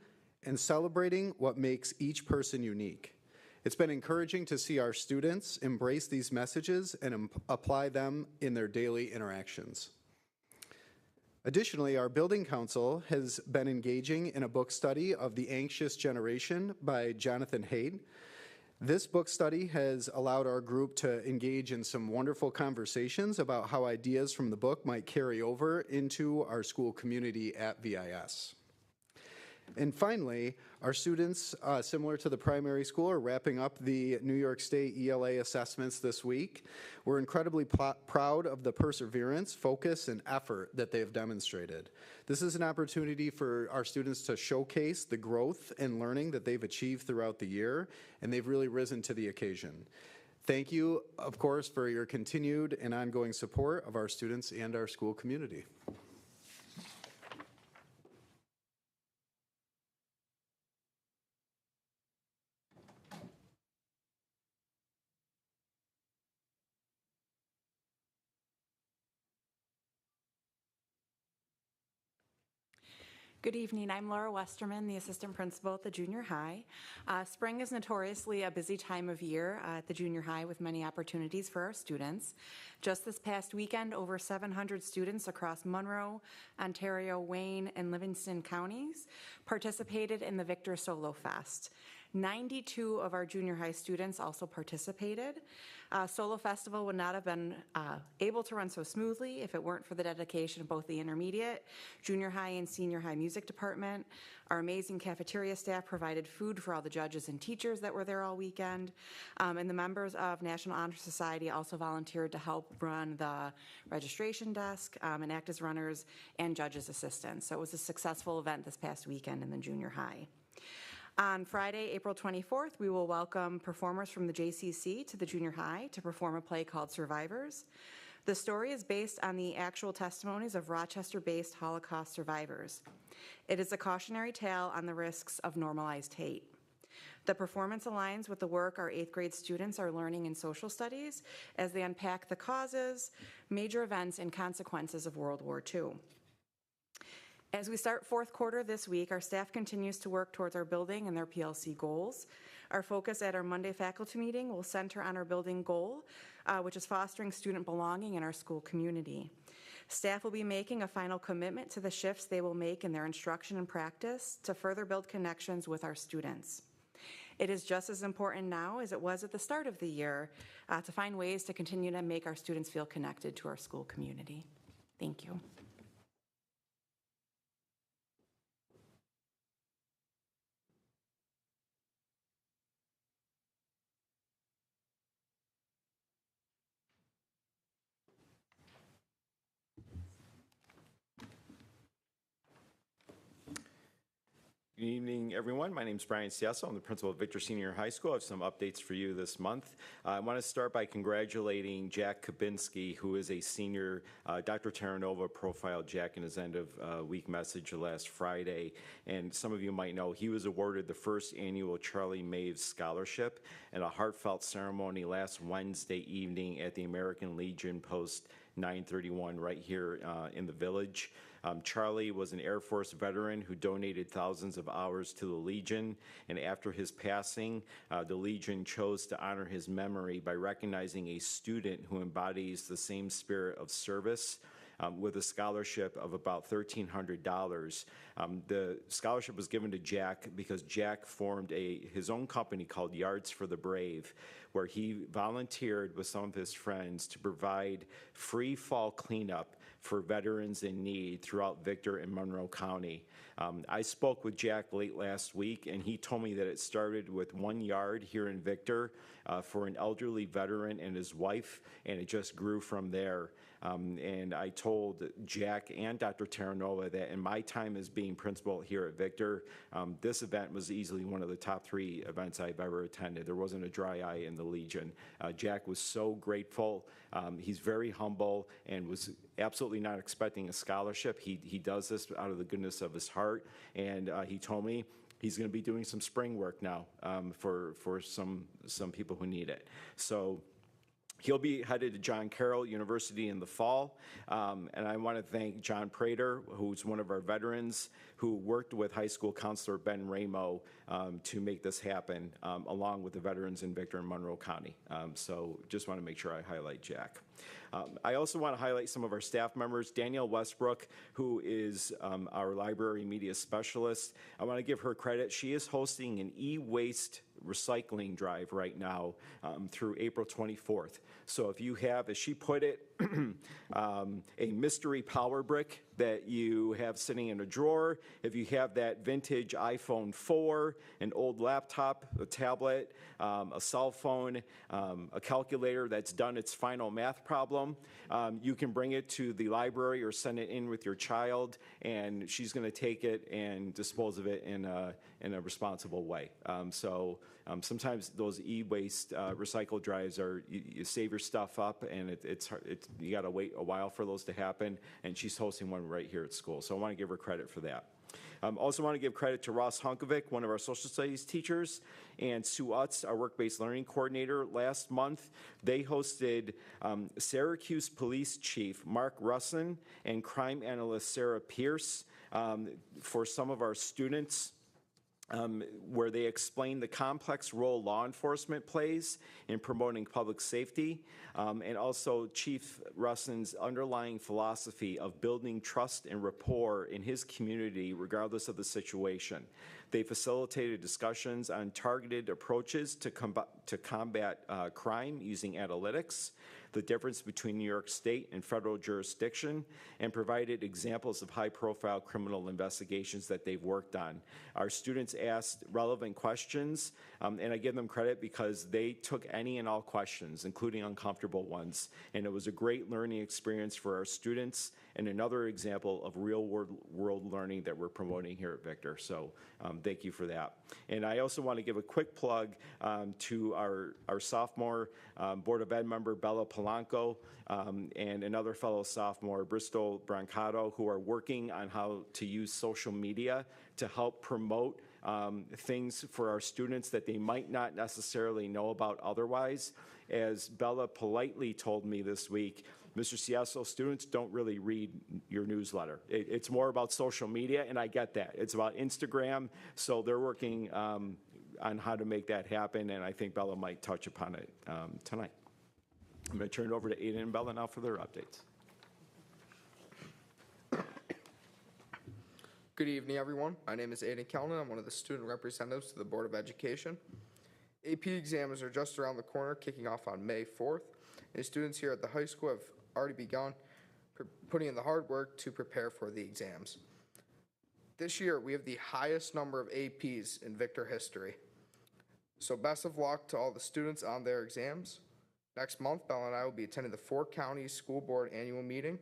and celebrating what makes each person unique. It's been encouraging to see our students embrace these messages and apply them in their daily interactions. Additionally, our building council has been engaging in a book study of The Anxious Generation by Jonathan Haidt. This book study has allowed our group to engage in some wonderful conversations about how ideas from the book might carry over into our school community at VIS. And finally, our students, similar to the primary school, are wrapping up the New York State ELA assessments this week. We're incredibly proud of the perseverance, focus, and effort that they have demonstrated. This is an opportunity for our students to showcase the growth and learning that they've achieved throughout the year, and they've really risen to the occasion. Thank you, of course, for your continued and ongoing support of our students and our school community. Good evening. I'm Laura Westerman, the assistant principal at the junior high. Spring is notoriously a busy time of year at the junior high with many opportunities for our students. Just this past weekend, over 700 students across Monroe, Ontario, Wayne, and Livingston counties participated in the Victor Solo Fest. 92 of our junior high students also participated. Solo Festival would not have been able to run so smoothly if it weren't for the dedication of both the intermediate, junior high, and senior high music department. Our amazing cafeteria staff provided food for all the judges and teachers that were there all weekend. And the members of National Honor Society also volunteered to help run the registration desk and act as runners and judges' assistants. So it was a successful event this past weekend in the junior high. On Friday, April 24th, we will welcome performers from the JCC to the junior high to perform a play called Survivors. The story is based on the actual testimonies of Rochester-based Holocaust survivors. It is a cautionary tale on the risks of normalized hate. The performance aligns with the work our 8th grade students are learning in social studies as they unpack the causes, major events, and consequences of World War II. As we start fourth quarter this week, our staff continues to work towards our building and their PLC goals. Our focus at our Monday faculty meeting will center on our building goal, which is fostering student belonging in our school community. Staff will be making a final commitment to the shifts they will make in their instruction and practice to further build connections with our students. It is just as important now as it was at the start of the year to find ways to continue to make our students feel connected to our school community. Thank you. Good evening, everyone. My name is Brian Siesso. I'm the principal of Victor Senior High School. I have some updates for you this month. I want to start by congratulating Jack Kabinski, who is a senior. Dr. Terranova profiled Jack in his end of week message last Friday. And some of you might know he was awarded the first annual Charlie Maves Scholarship in a heartfelt ceremony last Wednesday evening at the American Legion Post 931 right here in the village. Charlie was an Air Force veteran who donated thousands of hours to the Legion, and after his passing, the Legion chose to honor his memory by recognizing a student who embodies the same spirit of service with a scholarship of about $1,300. The scholarship was given to Jack because Jack formed his own company called Yards for the Brave, where he volunteered with some of his friends to provide free fall cleanup for veterans in need throughout Victor and Monroe County. I spoke with Jack late last week, and he told me that it started with 1 yard here in Victor for an elderly veteran and his wife, and it just grew from there. And I told Jack and Dr. Terranova that in my time as being principal here at Victor, this event was easily one of the top 3 events I've ever attended. There wasn't a dry eye in the Legion. Jack was so grateful. He's very humble and was absolutely not expecting a scholarship. He does this out of the goodness of his heart, and he told me he's going to be doing some spring work now for some people who need it. So he'll be headed to John Carroll University in the fall, and I want to thank John Prater, who's one of our veterans, who worked with high school counselor Ben Ramo to make this happen, along with the veterans in Victor and Monroe County. So just want to make sure I highlight Jack. I also want to highlight some of our staff members. Danielle Westbrook, who is our library media specialist. I want to give her credit. She is hosting an e-waste recycling drive right now through April 24th. So if you have, as she put it, a mystery power brick that you have sitting in a drawer, if you have that vintage iPhone 4, an old laptop, a tablet, a cell phone, a calculator that's done its final math problem, you can bring it to the library or send it in with your child, and she's going to take it and dispose of it in a responsible way. Sometimes those e-waste recycle drives are, you save your stuff up, and you got to wait a while for those to happen, and she's hosting one right here at school. So I want to give her credit for that. Also want to give credit to Ross Hunkovic, one of our social studies teachers, and Sue Utz, our work-based learning coordinator. Last month, they hosted Syracuse Police Chief Mark Russin and crime analyst Sarah Pierce for some of our students, where they explained the complex role law enforcement plays in promoting public safety, and also Chief Russin's underlying philosophy of building trust and rapport in his community regardless of the situation. They facilitated discussions on targeted approaches to combat crime using analytics, the difference between New York State and federal jurisdiction, and provided examples of high-profile criminal investigations that they've worked on. Our students asked relevant questions, and I give them credit because they took any and all questions, including uncomfortable ones, and it was a great learning experience for our students and another example of real-world learning that we're promoting here at Victor. So thank you for that. And I also want to give a quick plug to our sophomore Board of Ed member, Bella Polanco, and another fellow sophomore, Bristol Brancato, who are working on how to use social media to help promote things for our students that they might not necessarily know about otherwise. As Bella politely told me this week, Mr. Siesso, students don't really read your newsletter. It's more about social media, and I get that. It's about Instagram, so they're working on how to make that happen, and I think Bella might touch upon it tonight. I'm going to turn it over to Aiden and Bella now for their updates. Good evening, everyone. My name is Aiden Kellman. I'm one of the student representatives to the Board of Education. AP exams are just around the corner, kicking off on May 4th, and students here at the high school have already begun putting in the hard work to prepare for the exams. This year, we have the highest number of APs in Victor history. So best of luck to all the students on their exams. Next month, Bella and I will be attending the 4 Counties School Board Annual Meeting,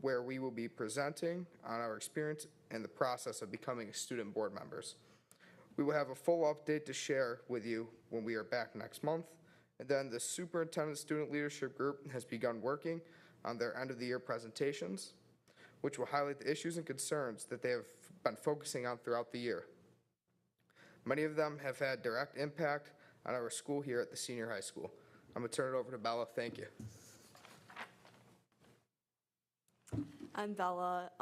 where we will be presenting on our experience and the process of becoming student board members. We will have a full update to share with you when we are back next month. And then the Superintendent Student Leadership Group has begun working on their end of the year presentations, which will highlight the issues and concerns that they have been focusing on throughout the year. Many of them have had direct impact on our school here at the senior high school. I'm gonna turn it over to Bella. Thank you. I'm Bella.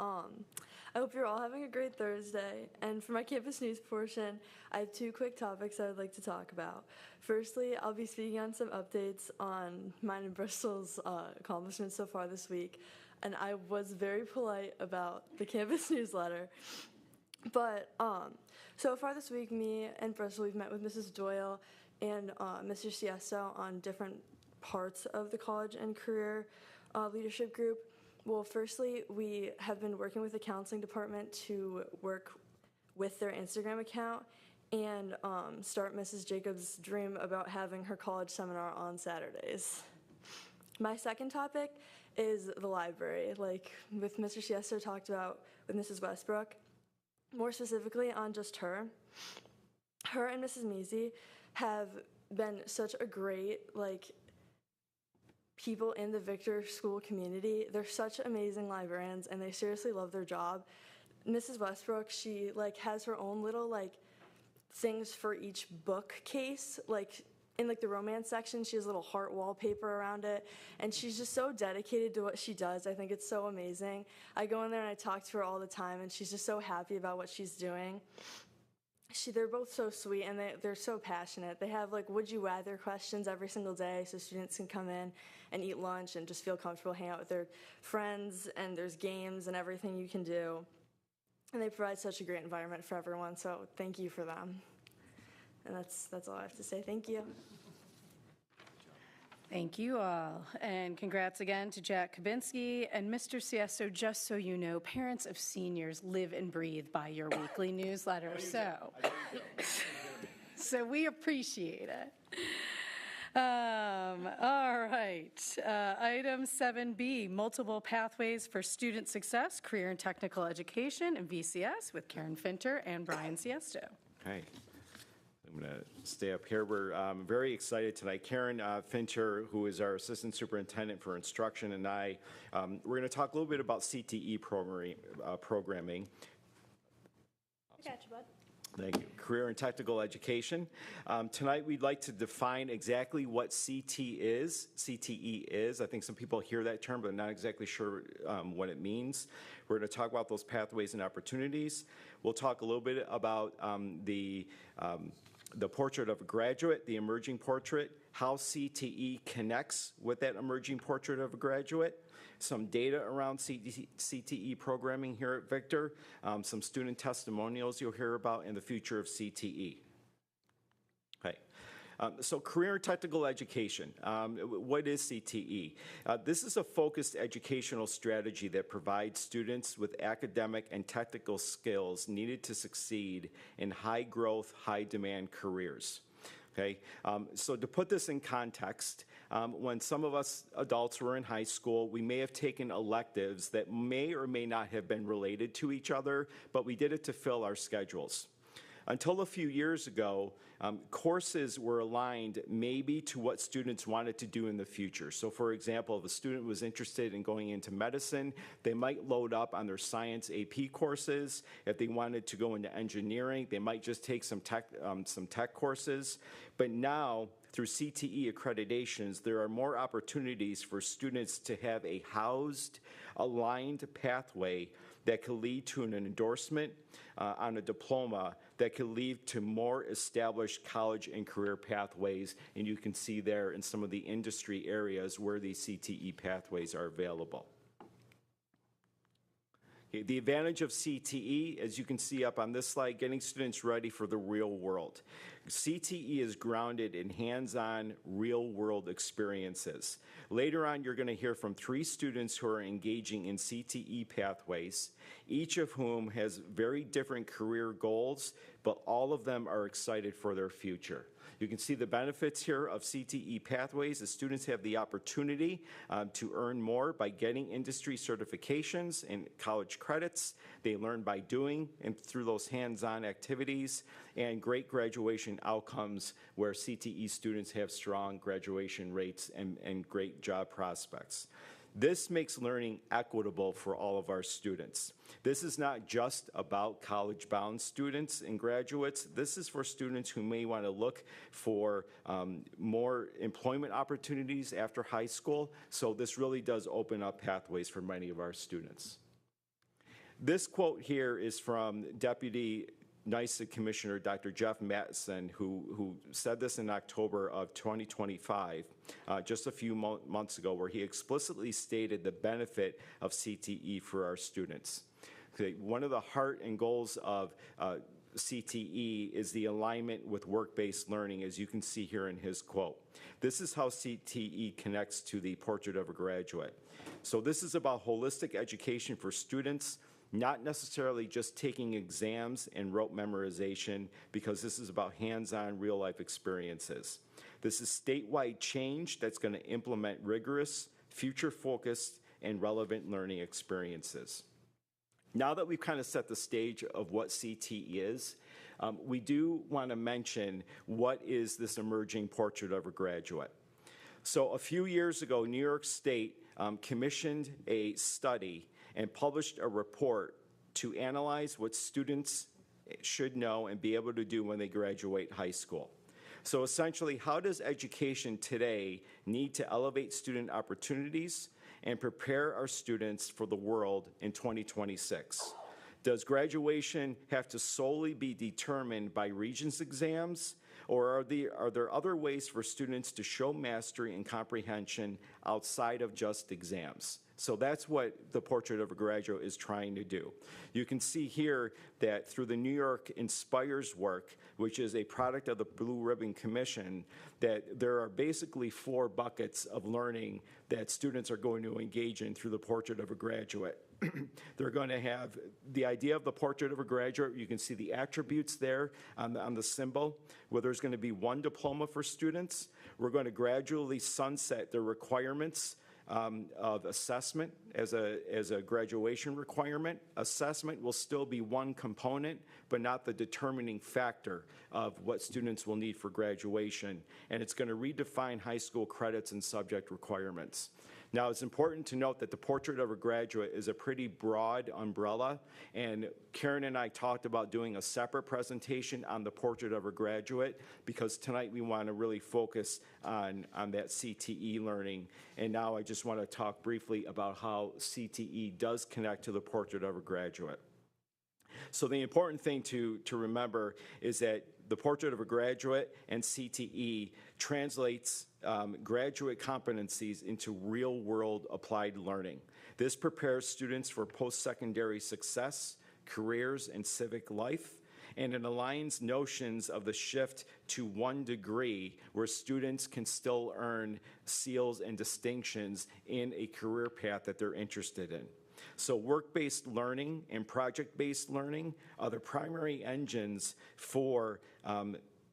I hope you're all having a great Thursday. And for my campus news portion, I have 2 quick topics I would like to talk about. Firstly, I'll be speaking on some updates on mine and Bristol's accomplishments so far this week. And I was very polite about the campus newsletter. But so far this week, me and Bristol, we've met with Mrs. Doyle and Mr. Siesto on different parts of the college and career leadership group. Well, firstly, we have been working with the counseling department to work with their Instagram account and start Mrs. Jacobs' dream about having her college seminar on Saturdays. My second topic is the library, like with Mr. Siesto talked about with Mrs. Westbrook, more specifically on just her. Her and Mrs. Measy have been such a great, people in the Victor School community. They're such amazing librarians, and they seriously love their job. Mrs. Westbrook, she has her own little things for each bookcase. In the romance section, she has a little heart wallpaper around it, and she's just so dedicated to what she does. I think it's so amazing. I go in there and I talk to her all the time, and she's just so happy about what she's doing. They're both so sweet, and they're so passionate. They have would you rather questions every single day, so students can come in and eat lunch and just feel comfortable, hang out with their friends, and there's games and everything you can do. And they provide such a great environment for everyone, so thank you for them. And that's all I have to say. Thank you. Thank you all. And congrats again to Jack Kabinski and Mr. Siesto. Just so you know, parents of seniors live and breathe by your weekly newsletter. So we appreciate it. All right. Item 7B, multiple pathways for student success, career and technical education, and VCS with Karen Finter and Brian Siesto. Okay. I'm going to stay up here. We're very excited tonight. Karen Fincher, who is our Assistant Superintendent for Instruction, and I, we're going to talk a little bit about CTE programming. I got you, bud. Thank you. Career and technical education. Tonight we'd like to define exactly what CTE is. I think some people hear that term, but not exactly sure what it means. We're going to talk about those pathways and opportunities. We'll talk a little bit about the portrait of a graduate, the emerging portrait, how CTE connects with that emerging portrait of a graduate, some data around CTE programming here at Victor, some student testimonials you'll hear about, and the future of CTE. Okay. So career and technical education, what is CTE? This is a focused educational strategy that provides students with academic and technical skills needed to succeed in high growth, high demand careers. Okay, so to put this in context, when some of us adults were in high school, we may have taken electives that may or may not have been related to each other, but we did it to fill our schedules. Until a few years ago, courses were aligned maybe to what students wanted to do in the future. So for example, if a student was interested in going into medicine, they might load up on their science AP courses. If they wanted to go into engineering, they might just take some tech courses. But now, through CTE accreditations, there are more opportunities for students to have a housed, aligned pathway that could lead to an endorsement on a diploma that could lead to more established college and career pathways. And you can see there in some of the industry areas where these CTE pathways are available. Okay, the advantage of CTE, as you can see up on this slide, getting students ready for the real world. CTE is grounded in hands-on, real-world experiences. Later on, you're going to hear from 3 students who are engaging in CTE pathways, each of whom has very different career goals, but all of them are excited for their future. You can see the benefits here of CTE pathways. The students have the opportunity to earn more by getting industry certifications and college credits. They learn by doing and through those hands-on activities, and great graduation outcomes where CTE students have strong graduation rates and great job prospects. This makes learning equitable for all of our students. This is not just about college-bound students and graduates. This is for students who may want to look for more employment opportunities after high school. So this really does open up pathways for many of our students. This quote here is from Deputy NYSEG Commissioner Dr. Jeff Mattson, who said this in October of 2025, just a few months ago, where he explicitly stated the benefit of CTE for our students. Okay, one of the heart and goals of CTE is the alignment with work-based learning, as you can see here in his quote. This is how CTE connects to the Portrait of a Graduate. So this is about holistic education for students, not necessarily just taking exams and rote memorization, because this is about hands-on real-life experiences. This is statewide change that's going to implement rigorous, future-focused, and relevant learning experiences. Now that we've kind of set the stage of what CTE is, we do want to mention what is this emerging Portrait of a Graduate. So a few years ago, New York State commissioned a study and published a report to analyze what students should know and be able to do when they graduate high school. So essentially, how does education today need to elevate student opportunities and prepare our students for the world in 2026? Does graduation have to solely be determined by Regents exams, or are there other ways for students to show mastery and comprehension outside of just exams? So that's what the Portrait of a Graduate is trying to do. You can see here that through the New York Inspires work, which is a product of the Blue Ribbon Commission, that there are basically 4 buckets of learning that students are going to engage in through the Portrait of a Graduate. They're going to have the idea of the Portrait of a Graduate. You can see the attributes there on the symbol, where there's going to be 1 diploma for students. We're going to gradually sunset the requirements of assessment as a graduation requirement. Assessment will still be one component, but not the determining factor of what students will need for graduation. And it's going to redefine high school credits and subject requirements. Now, it's important to note that the Portrait of a Graduate is a pretty broad umbrella, and Karen and I talked about doing a separate presentation on the Portrait of a Graduate, because tonight we want to really focus on that CTE learning. And now I just want to talk briefly about how CTE does connect to the Portrait of a Graduate. So the important thing to remember is that the Portrait of a Graduate and CTE translates graduate competencies into real-world applied learning. This prepares students for post-secondary success, careers, and civic life, and it aligns notions of the shift to 1 degree, where students can still earn seals and distinctions in a career path that they're interested in. So work-based learning and project-based learning are the primary engines for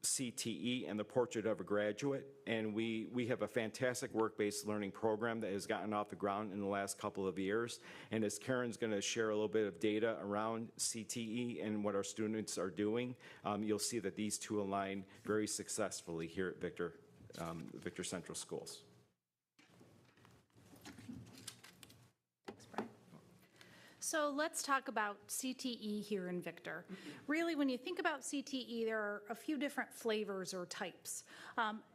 CTE and the Portrait of a Graduate, and we have a fantastic work-based learning program that has gotten off the ground in the last couple of years. And as Karen's going to share a little bit of data around CTE and what our students are doing, you'll see that these two align very successfully here at Victor Central Schools. So let's talk about CTE here in Victor. Really, when you think about CTE, there are a few different flavors or types.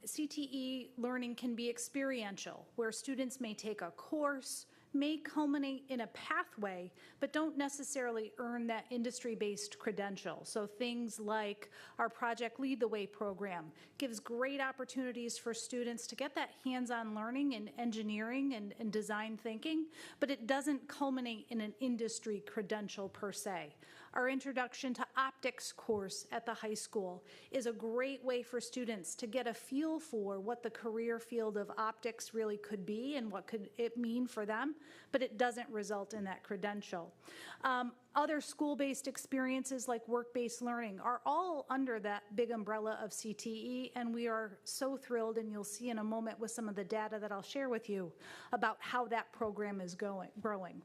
CTE learning can be experiential, where students may take a course, may culminate in a pathway, but don't necessarily earn that industry-based credential. So things like our Project Lead the Way program gives great opportunities for students to get that hands-on learning in engineering and design thinking, but it doesn't culminate in an industry credential per se. our Introduction to Optics course at the high school is a great way for students to get a feel for what the career field of optics really could be and what could it mean for them, but it doesn't result in that credential. Other school-based experiences like work-based learning are all under that big umbrella of CTE, and we are so thrilled, and you'll see in a moment with some of the data that I'll share with you about how that program is growing.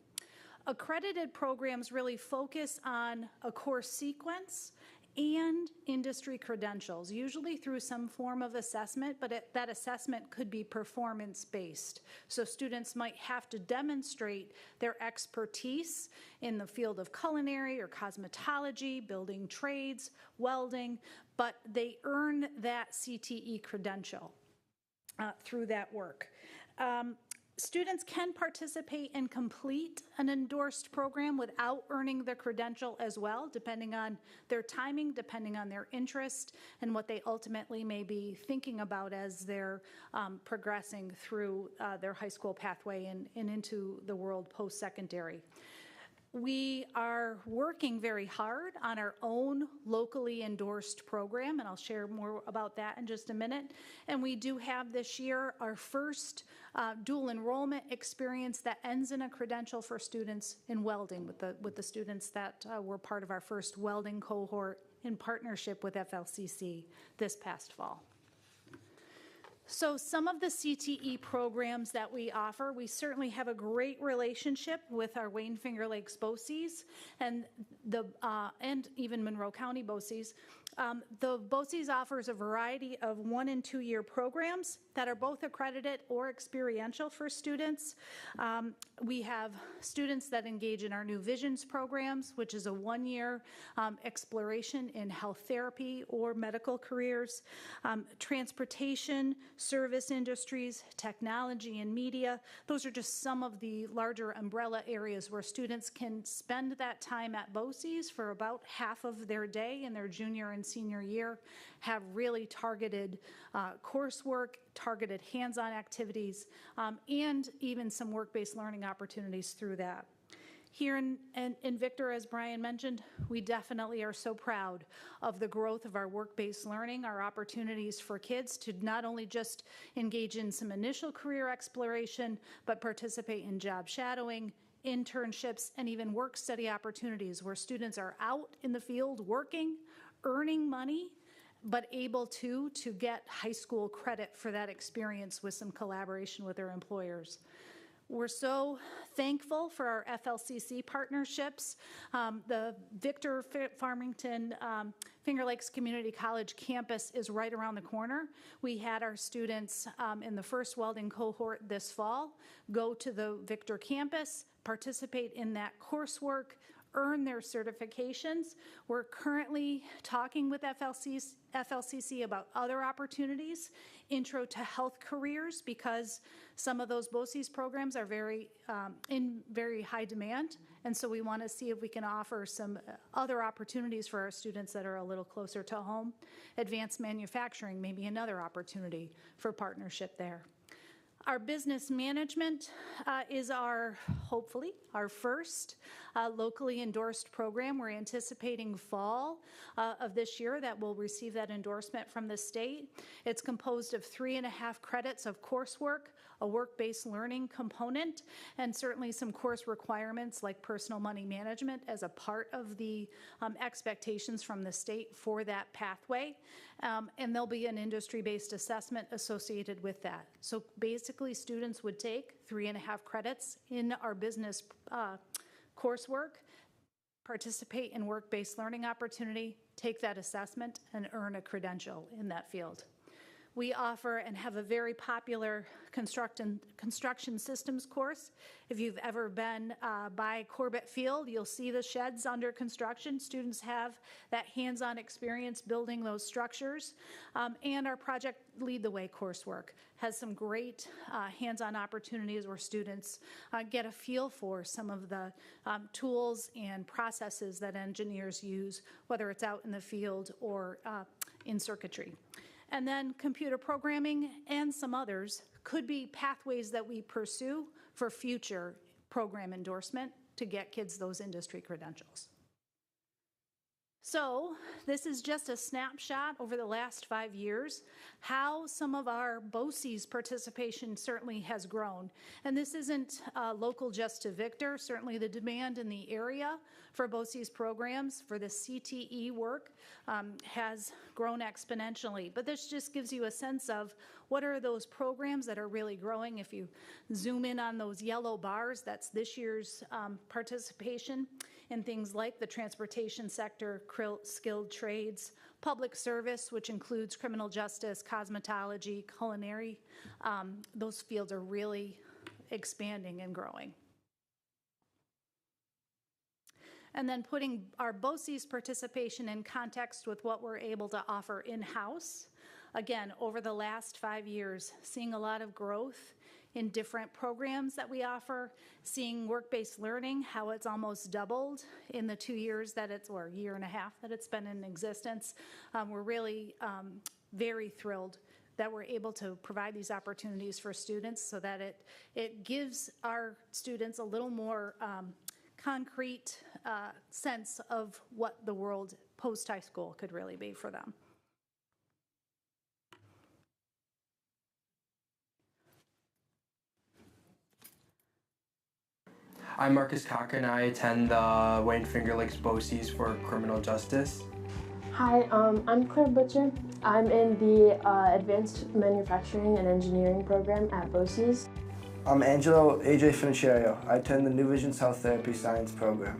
Accredited programs really focus on a course sequence and industry credentials, usually through some form of assessment, but that assessment could be performance-based. So students might have to demonstrate their expertise in the field of culinary or cosmetology, building trades, welding, but they earn that CTE credential through that work. Students can participate and complete an endorsed program without earning the credential as well, depending on their timing, depending on their interest, and what they ultimately may be thinking about as they're progressing through their high school pathway and into the world post-secondary. We are working very hard on our own locally endorsed program, and I'll share more about that in just a minute. And we do have this year our first dual enrollment experience that ends in a credential for students in welding with the students that were part of our first welding cohort in partnership with FLCC this past fall. So some of the CTE programs that we offer, we certainly have a great relationship with our Wayne Finger Lakes BOCES and even Monroe County BOCES. The BOCES offers a variety of 1- and 2-year programs that are both accredited or experiential for students. We have students that engage in our New Visions programs, which is a 1-year exploration in health therapy or medical careers, transportation, service industries, technology, and media. Those are just some of the larger umbrella areas where students can spend that time at BOCES for about half of their day in their junior and senior year, have really targeted coursework, targeted hands-on activities, and even some work-based learning opportunities through that. Here in Victor, as Brian mentioned, we definitely are so proud of the growth of our work-based learning, our opportunities for kids to not only just engage in some initial career exploration, but participate in job shadowing, internships, and even work study opportunities where students are out in the field working, earning money, but able to get high school credit for that experience with some collaboration with their employers. We're so thankful for our FLCC partnerships. The Victor Farmington Finger Lakes Community College campus is right around the corner. We had our students in the first welding cohort this fall go to the Victor campus, participate in that coursework, earn their certifications. We're currently talking with FLCC about other opportunities, intro to health careers, because some of those BOCES programs are in very high demand, and so we want to see if we can offer some other opportunities for our students that are a little closer to home. Advanced manufacturing may be another opportunity for partnership there. Our business management is hopefully our first locally endorsed program. We're anticipating fall of this year that will receive that endorsement from the state. It's composed of 3.5 credits of coursework, a work-based learning component, and certainly some course requirements like personal money management as a part of the expectations from the state for that pathway. And there'll be an industry-based assessment associated with that. So basically, students would take 3.5 credits in our business coursework, participate in work-based learning opportunity, take that assessment, and earn a credential in that field. We offer and have a very popular construction systems course. If you've ever been by Corbett Field, you'll see the sheds under construction. Students have that hands-on experience building those structures. And our Project Lead the Way coursework has some great hands-on opportunities where students get a feel for some of the tools and processes that engineers use, whether it's out in the field or in circuitry. And then computer programming and some others could be pathways that we pursue for future program endorsement to get kids those industry credentials. So this is just a snapshot over the last 5 years, how some of our BOCES participation certainly has grown. And this isn't local just to Victor. Certainly the demand in the area for BOCES programs for the CTE work has grown exponentially. But this just gives you a sense of what are those programs that are really growing. If you zoom in on those yellow bars, that's this year's participation in things like the transportation sector, skilled trades, public service, which includes criminal justice, cosmetology, culinary. Those fields are really expanding and growing. And then putting our BOCES participation in context with what we're able to offer in-house. Again, over the last 5 years, seeing a lot of growth in different programs that we offer, seeing work-based learning, how it's almost doubled in the 2 years that it's, or year and a half that it's been in existence. We're really very thrilled that we're able to provide these opportunities for students so that it gives our students a little more concrete sense of what the world post-high school could really be for them. I'm Marcus Cochran. I attend the Wayne Finger Lakes BOCES for Criminal Justice. Hi, I'm Claire Butcher. I'm in the Advanced Manufacturing and Engineering program at BOCES. I'm Angelo AJ Finicherio. I attend the New Visions Health Therapy Science program.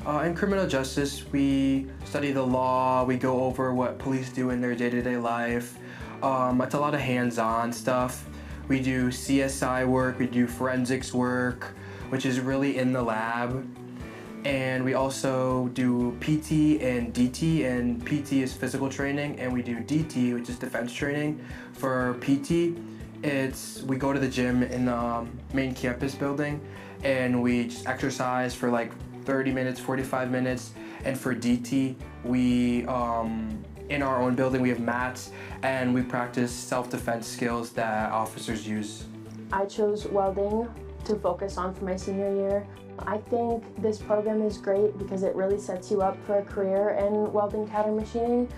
In criminal justice, we study the law, we go over what police do in their day-to-day life. It's a lot of hands-on stuff. We do CSI work, we do forensics work, which is really in the lab. And we also do PT and DT, and PT is physical training, and we do DT, which is defense training. For PT, we go to the gym in the main campus building, and we just exercise for like 30 minutes, 45 minutes. And for DT, we, in our own building, we have mats, and we practice self-defense skills that officers use. I chose welding to focus on for my senior year. I think this program is great because it really sets you up for a career in welding pattern machining.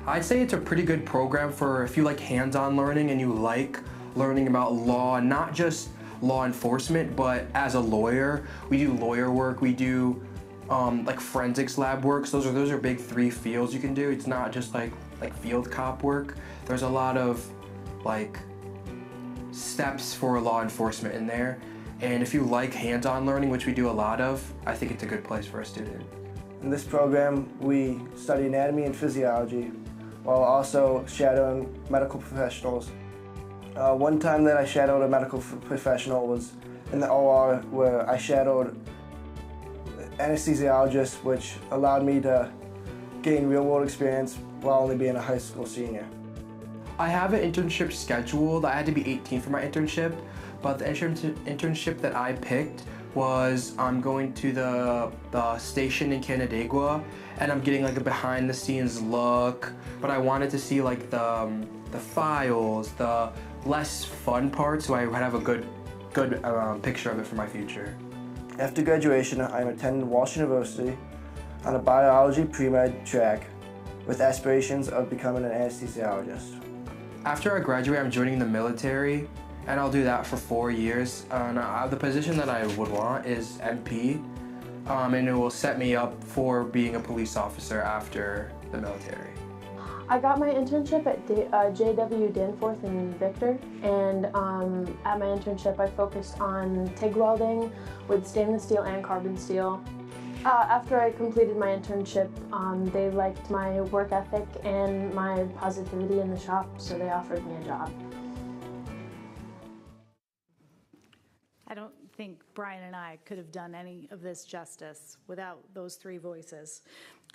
I'd say it's a pretty good program for if you like hands-on learning and you like learning about law, not just law enforcement, but as a lawyer. We do lawyer work, we do like forensics lab work. So those are big 3 fields you can do. It's not just like field cop work. There's a lot of like steps for law enforcement in there. And if you like hands-on learning, which we do a lot of, I think it's a good place for a student. In this program, we study anatomy and physiology while also shadowing medical professionals. One time that I shadowed a medical professional was in the OR, where I shadowed anesthesiologist, which allowed me to gain real-world experience while only being a high school senior. I have an internship scheduled. I had to be 18 for my internship, but the internship that I picked was I'm going to the station in Canandaigua, and I'm getting like a behind-the-scenes look. But I wanted to see like the files, the less fun parts, so I would have a good picture of it for my future. After graduation, I'm attending Walsh University on a biology pre-med track with aspirations of becoming an anesthesiologist. After I graduate, I'm joining the military, and I'll do that for 4 years. The position that I would want is MP, and it will set me up for being a police officer after the military. I got my internship at JW Danforth in Victor, and at my internship I focused on TIG welding with stainless steel and carbon steel. After I completed my internship, they liked my work ethic and my positivity in the shop, so they offered me a job. I don't think Brian and I could have done any of this justice without those 3 voices.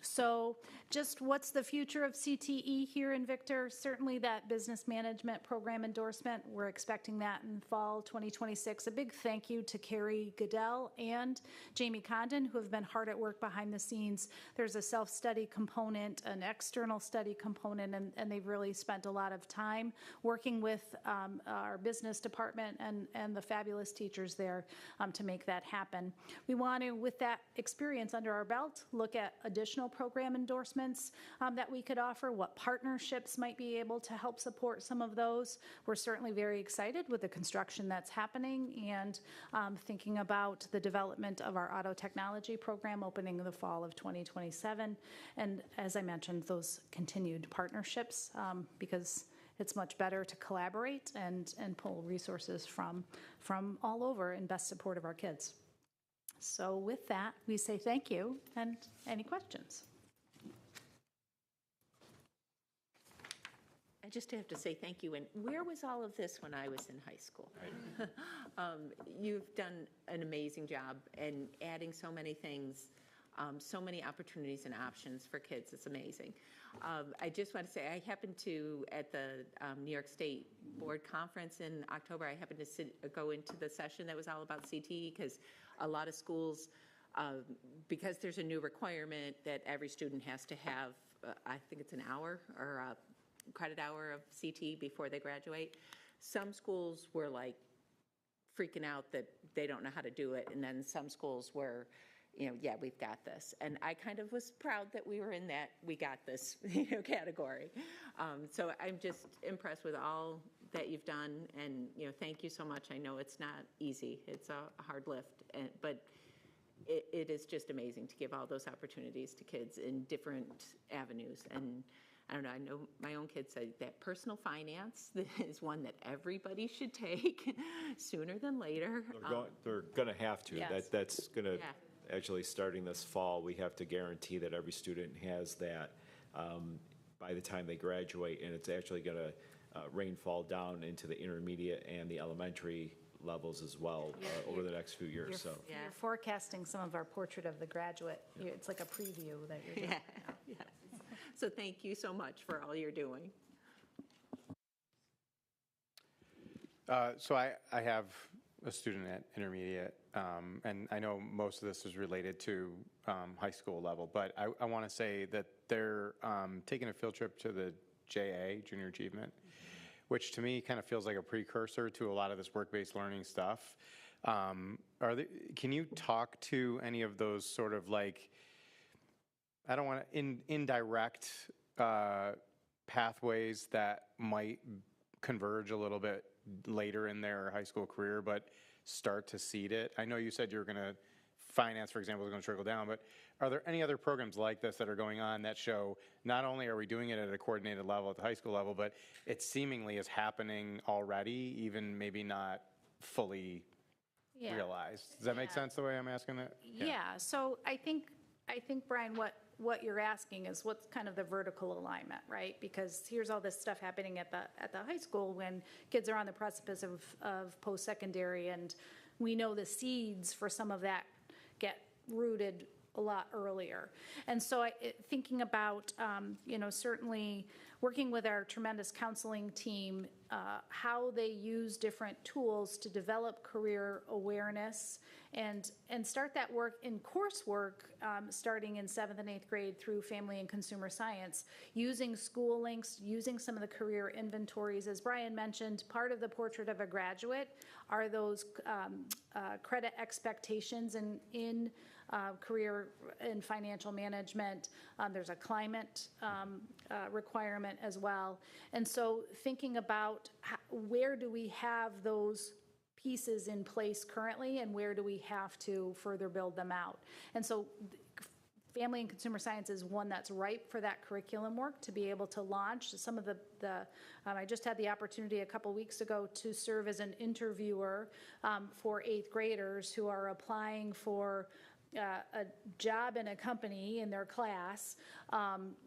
So just what's the future of CTE here in Victor? Certainly that business management program endorsement, we're expecting that in fall 2026. A big thank you to Carrie Goodell and Jamie Condon, who have been hard at work behind the scenes. There's a self-study component, an external study component, and they've really spent a lot of time working with our business department and the fabulous teachers there to make that happen. We want to, with that experience under our belt, look at additional program endorsements that we could offer, what partnerships might be able to help support some of those. We're certainly very excited with the construction that's happening and thinking about the development of our auto technology program opening in the fall of 2027. And as I mentioned, those continued partnerships because it's much better to collaborate and pull resources from all over in best support of our kids. So with that, we say thank you, and any questions? I just have to say thank you. And where was all of this when I was in high school? You've done an amazing job in adding so many things, so many opportunities and options for kids. It's amazing. I just want to say I happened to, at the New York State Board Conference in October, I happened to go into the session that was all about CTE because a lot of schools, because there's a new requirement that every student has to have, I think it's an hour or a credit hour of CTE before they graduate. Some schools were like freaking out that they don't know how to do it, and then some schools were, yeah, we've got this. And I kind of was proud that we were in that we got this category. So I'm just impressed with all that you've done, and thank you so much. I know it's not easy. It's a hard lift, but it is just amazing to give all those opportunities to kids in different avenues. And I don't know, I know my own kids say that personal finance is one that everybody should take sooner than later. They're going to have to. Yes. That's going to, actually starting this fall, we have to guarantee that every student has that by the time they graduate, and it's actually going to rainfall down into the intermediate and the elementary levels as well over the next few years. You're forecasting some of our portrait of the graduate. It's like a preview that you're doing. Yeah. So thank you so much for all you're doing. So I have a student at intermediate, and I know most of this is related to high school level, but I want to say that they're taking a field trip to the JA, Junior Achievement, which to me kind of feels like a precursor to a lot of this work-based learning stuff. Can you talk to any of those sort of like, I don't want to, indirect pathways that might converge a little bit later in their high school career, but start to seed it? I know you said you're going to, finance, for example, is going to trickle down, but are there any other programs like this that are going on that show not only are we doing it at a coordinated level at the high school level, but it seemingly is happening already, even maybe not fully realized? Does that make sense the way I'm asking it? Yeah. So I think Brian, what you're asking is what's kind of the vertical alignment, right? Because here's all this stuff happening at the high school when kids are on the precipice of post-secondary, and we know the seeds for some of that get rooted a lot earlier. And so thinking about, certainly working with our tremendous counseling team, how they use different tools to develop career awareness and start that work in coursework starting in 7th and 8th grade through family and consumer science, using school links, using some of the career inventories. As Brian mentioned, part of the portrait of a graduate are those credit expectations in career and financial management. There's a climate requirement as well. And so thinking about where do we have those pieces in place currently and where do we have to further build them out. And so family and consumer science is one that's ripe for that curriculum work to be able to launch. Some of I just had the opportunity a couple weeks ago to serve as an interviewer for 8th graders who are applying for a job in a company in their class,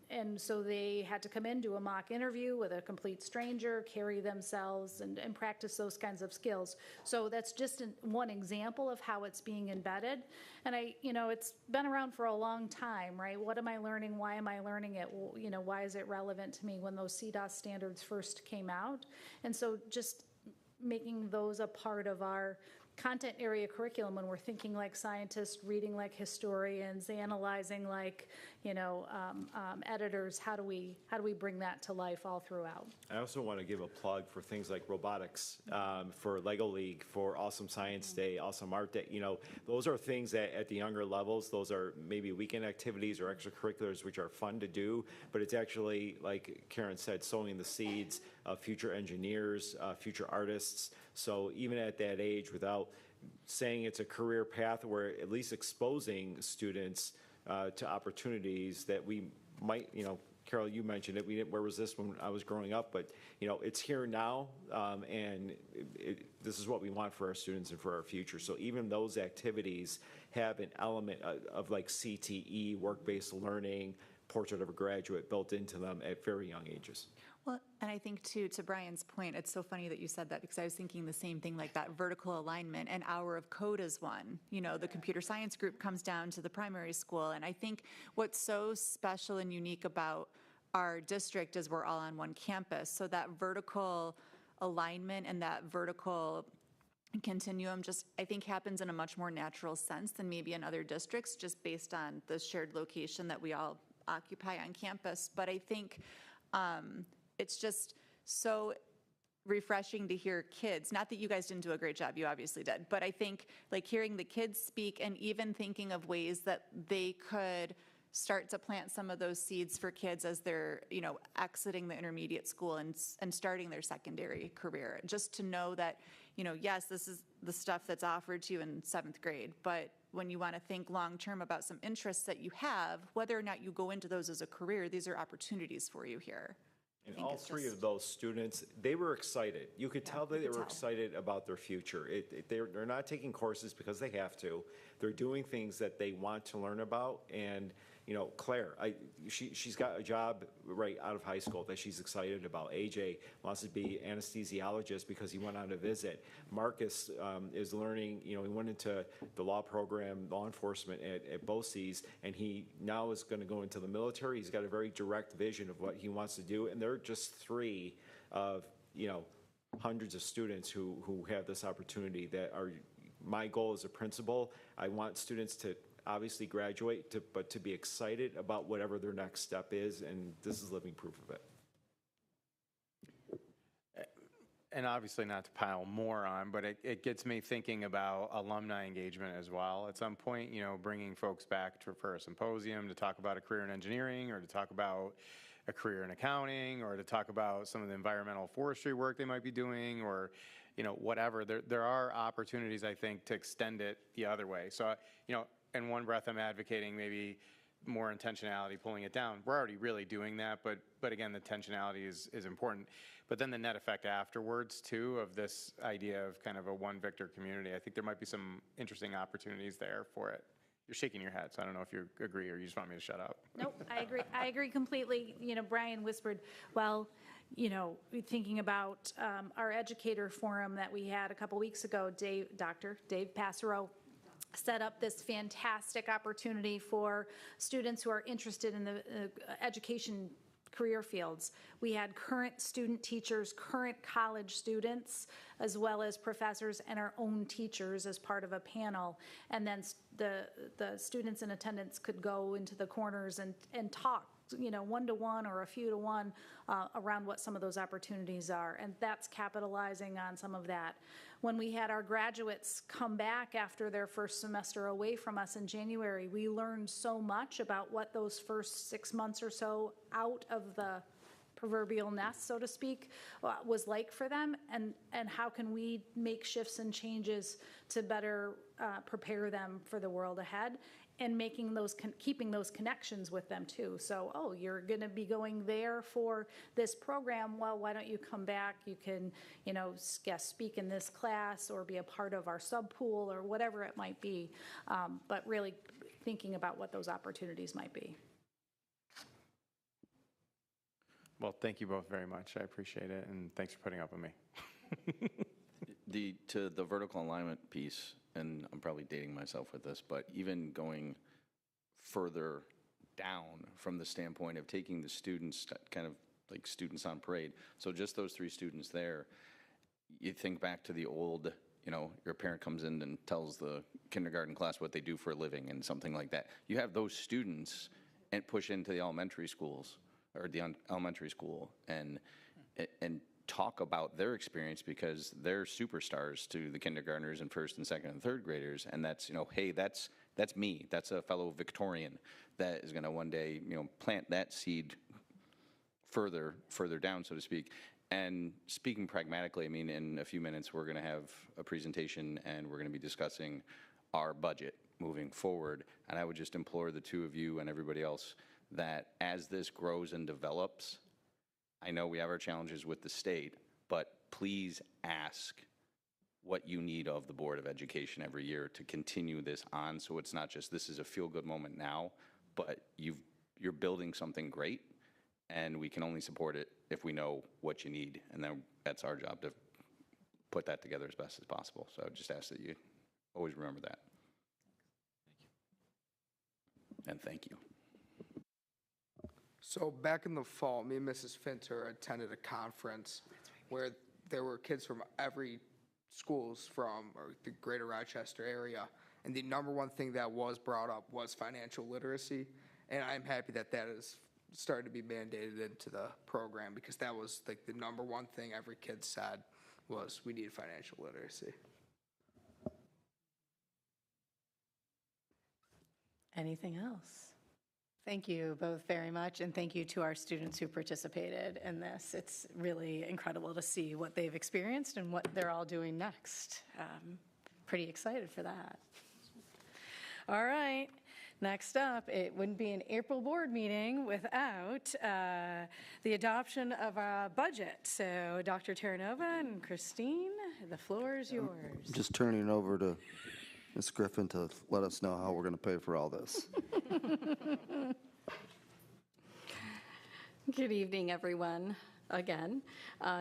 and so they had to come in, do a mock interview with a complete stranger, carry themselves, and practice those kinds of skills. So that's just one example of how it's being embedded. And it's been around for a long time, right? What am I learning? Why am I learning it? Why is it relevant to me when those CDOS standards first came out? And so just making those a part of our content area curriculum when we're thinking like scientists, reading like historians, analyzing like, editors. How do we bring that to life all throughout? I also want to give a plug for things like robotics, for Lego League, for Awesome Science Day, Awesome Art Day. Those are things that at the younger levels, those are maybe weekend activities or extracurriculars which are fun to do, but it's actually, like Karen said, sowing the seeds of future engineers, future artists. So even at that age, without saying it's a career path, we're at least exposing students to opportunities that we might, Carol, you mentioned it. Where was this when I was growing up? But it's here now, and this is what we want for our students and for our future. So even those activities have an element of like CTE, work-based learning, portrait of a graduate built into them at very young ages. Well, and I think too, to Brian's point, it's so funny that you said that because I was thinking the same thing, like that vertical alignment. An hour of code is one. The computer science group comes down to the primary school, and I think what's so special and unique about our district is we're all on one campus. So that vertical alignment and that vertical continuum just, I think, happens in a much more natural sense than maybe in other districts, just based on the shared location that we all occupy on campus. But I think it's just so refreshing to hear kids, not that you guys didn't do a great job, you obviously did, but I think like hearing the kids speak and even thinking of ways that they could start to plant some of those seeds for kids as they're, exiting the intermediate school and starting their secondary career. Just to know that, yes, this is the stuff that's offered to you in 7th grade, but when you want to think long-term about some interests that you have, whether or not you go into those as a career, these are opportunities for you here. And all three of those students, they were excited. You could tell that they were excited about their future. They're not taking courses because they have to. They're doing things that they want to learn about. And, Claire, she's got a job right out of high school that she's excited about. AJ wants to be anesthesiologist because he went on a visit. Marcus is learning, he went into the law program, law enforcement at BOCES, and he now is going to go into the military. He's got a very direct vision of what he wants to do, and they're just 3 of, hundreds of students who have this opportunity that are, my goal as a principal, I want students to obviously graduate, but to be excited about whatever their next step is, and this is living proof of it. And obviously not to pile more on, but it gets me thinking about alumni engagement as well. At some point, bringing folks back for a symposium to talk about a career in engineering, or to talk about a career in accounting, or to talk about some of the environmental forestry work they might be doing, or whatever. There are opportunities, I think, to extend it the other way. So, in one breath, I'm advocating maybe more intentionality, pulling it down. We're already really doing that, but again, the intentionality is important. But then the net effect afterwards, too, of this idea of kind of a one Victor community, I think there might be some interesting opportunities there for it. You're shaking your head, so I don't know if you agree or you just want me to shut up. Nope, I agree. I agree completely. Brian whispered, well, thinking about our educator forum that we had a couple weeks ago, Dr. Dave Passero set up this fantastic opportunity for students who are interested in the education career fields. We had current student teachers, current college students, as well as professors and our own teachers as part of a panel. And then the students in attendance could go into the corners and talk, 1-to-1 or a few to one around what some of those opportunities are. And that's capitalizing on some of that. When we had our graduates come back after their first semester away from us in January, we learned so much about what those first 6 months or so out of the proverbial nest, so to speak, was like for them, and how can we make shifts and changes to better prepare them for the world ahead, and making those keeping those connections with them too. So, you're going to be going there for this program. Well, why don't you come back? You can, guest speak in this class or be a part of our sub pool or whatever it might be. But really thinking about what those opportunities might be. Well, thank you both very much. I appreciate it, and thanks for putting up with me. To the vertical alignment piece, and I'm probably dating myself with this, but even going further down from the standpoint of taking the students, kind of like students on parade, so just those 3 students there, you think back to the old you know, your parent comes in and tells the kindergarten class what they do for a living and something like that. You have those students and push into the elementary schools or the elementary school and talk about their experience, because they're superstars to the kindergartners and first and second and third graders. And that's, you know, hey, that's me. That's a fellow Victorian that is going to one day, you know, plant that seed further down, so to speak. And speaking pragmatically, I mean, in a few minutes, we're going to have a presentation and we're going to be discussing our budget moving forward. And I would just implore the two of you and everybody else that as this grows and develops, I know we have our challenges with the state, but please ask what you need of the Board of Education every year to continue this on, so it's not just this is a feel-good moment now, but you're building something great, and we can only support it if we know what you need, and then that's our job to put that together as best as possible. So I would just ask that you always remember that. And thank you. So back in the fall, me and Mrs. Finter attended a conference where there were kids from every schools from the greater Rochester area. And the number one thing that was brought up was financial literacy. And I'm happy that that is started to be mandated into the program, because that was like the number one thing every kid said was we need financial literacy. Anything else? Thank you both very much, and thank you to our students who participated in this. It's really incredible to see what they've experienced and what they're all doing next. Pretty excited for that. All right, next up, it wouldn't be an April board meeting without the adoption of a budget. So Dr. Terranova and Christine, the floor is yours. Just turning it over to Ms. Griffin to let us know how we're going to pay for all this. Good evening, everyone, again.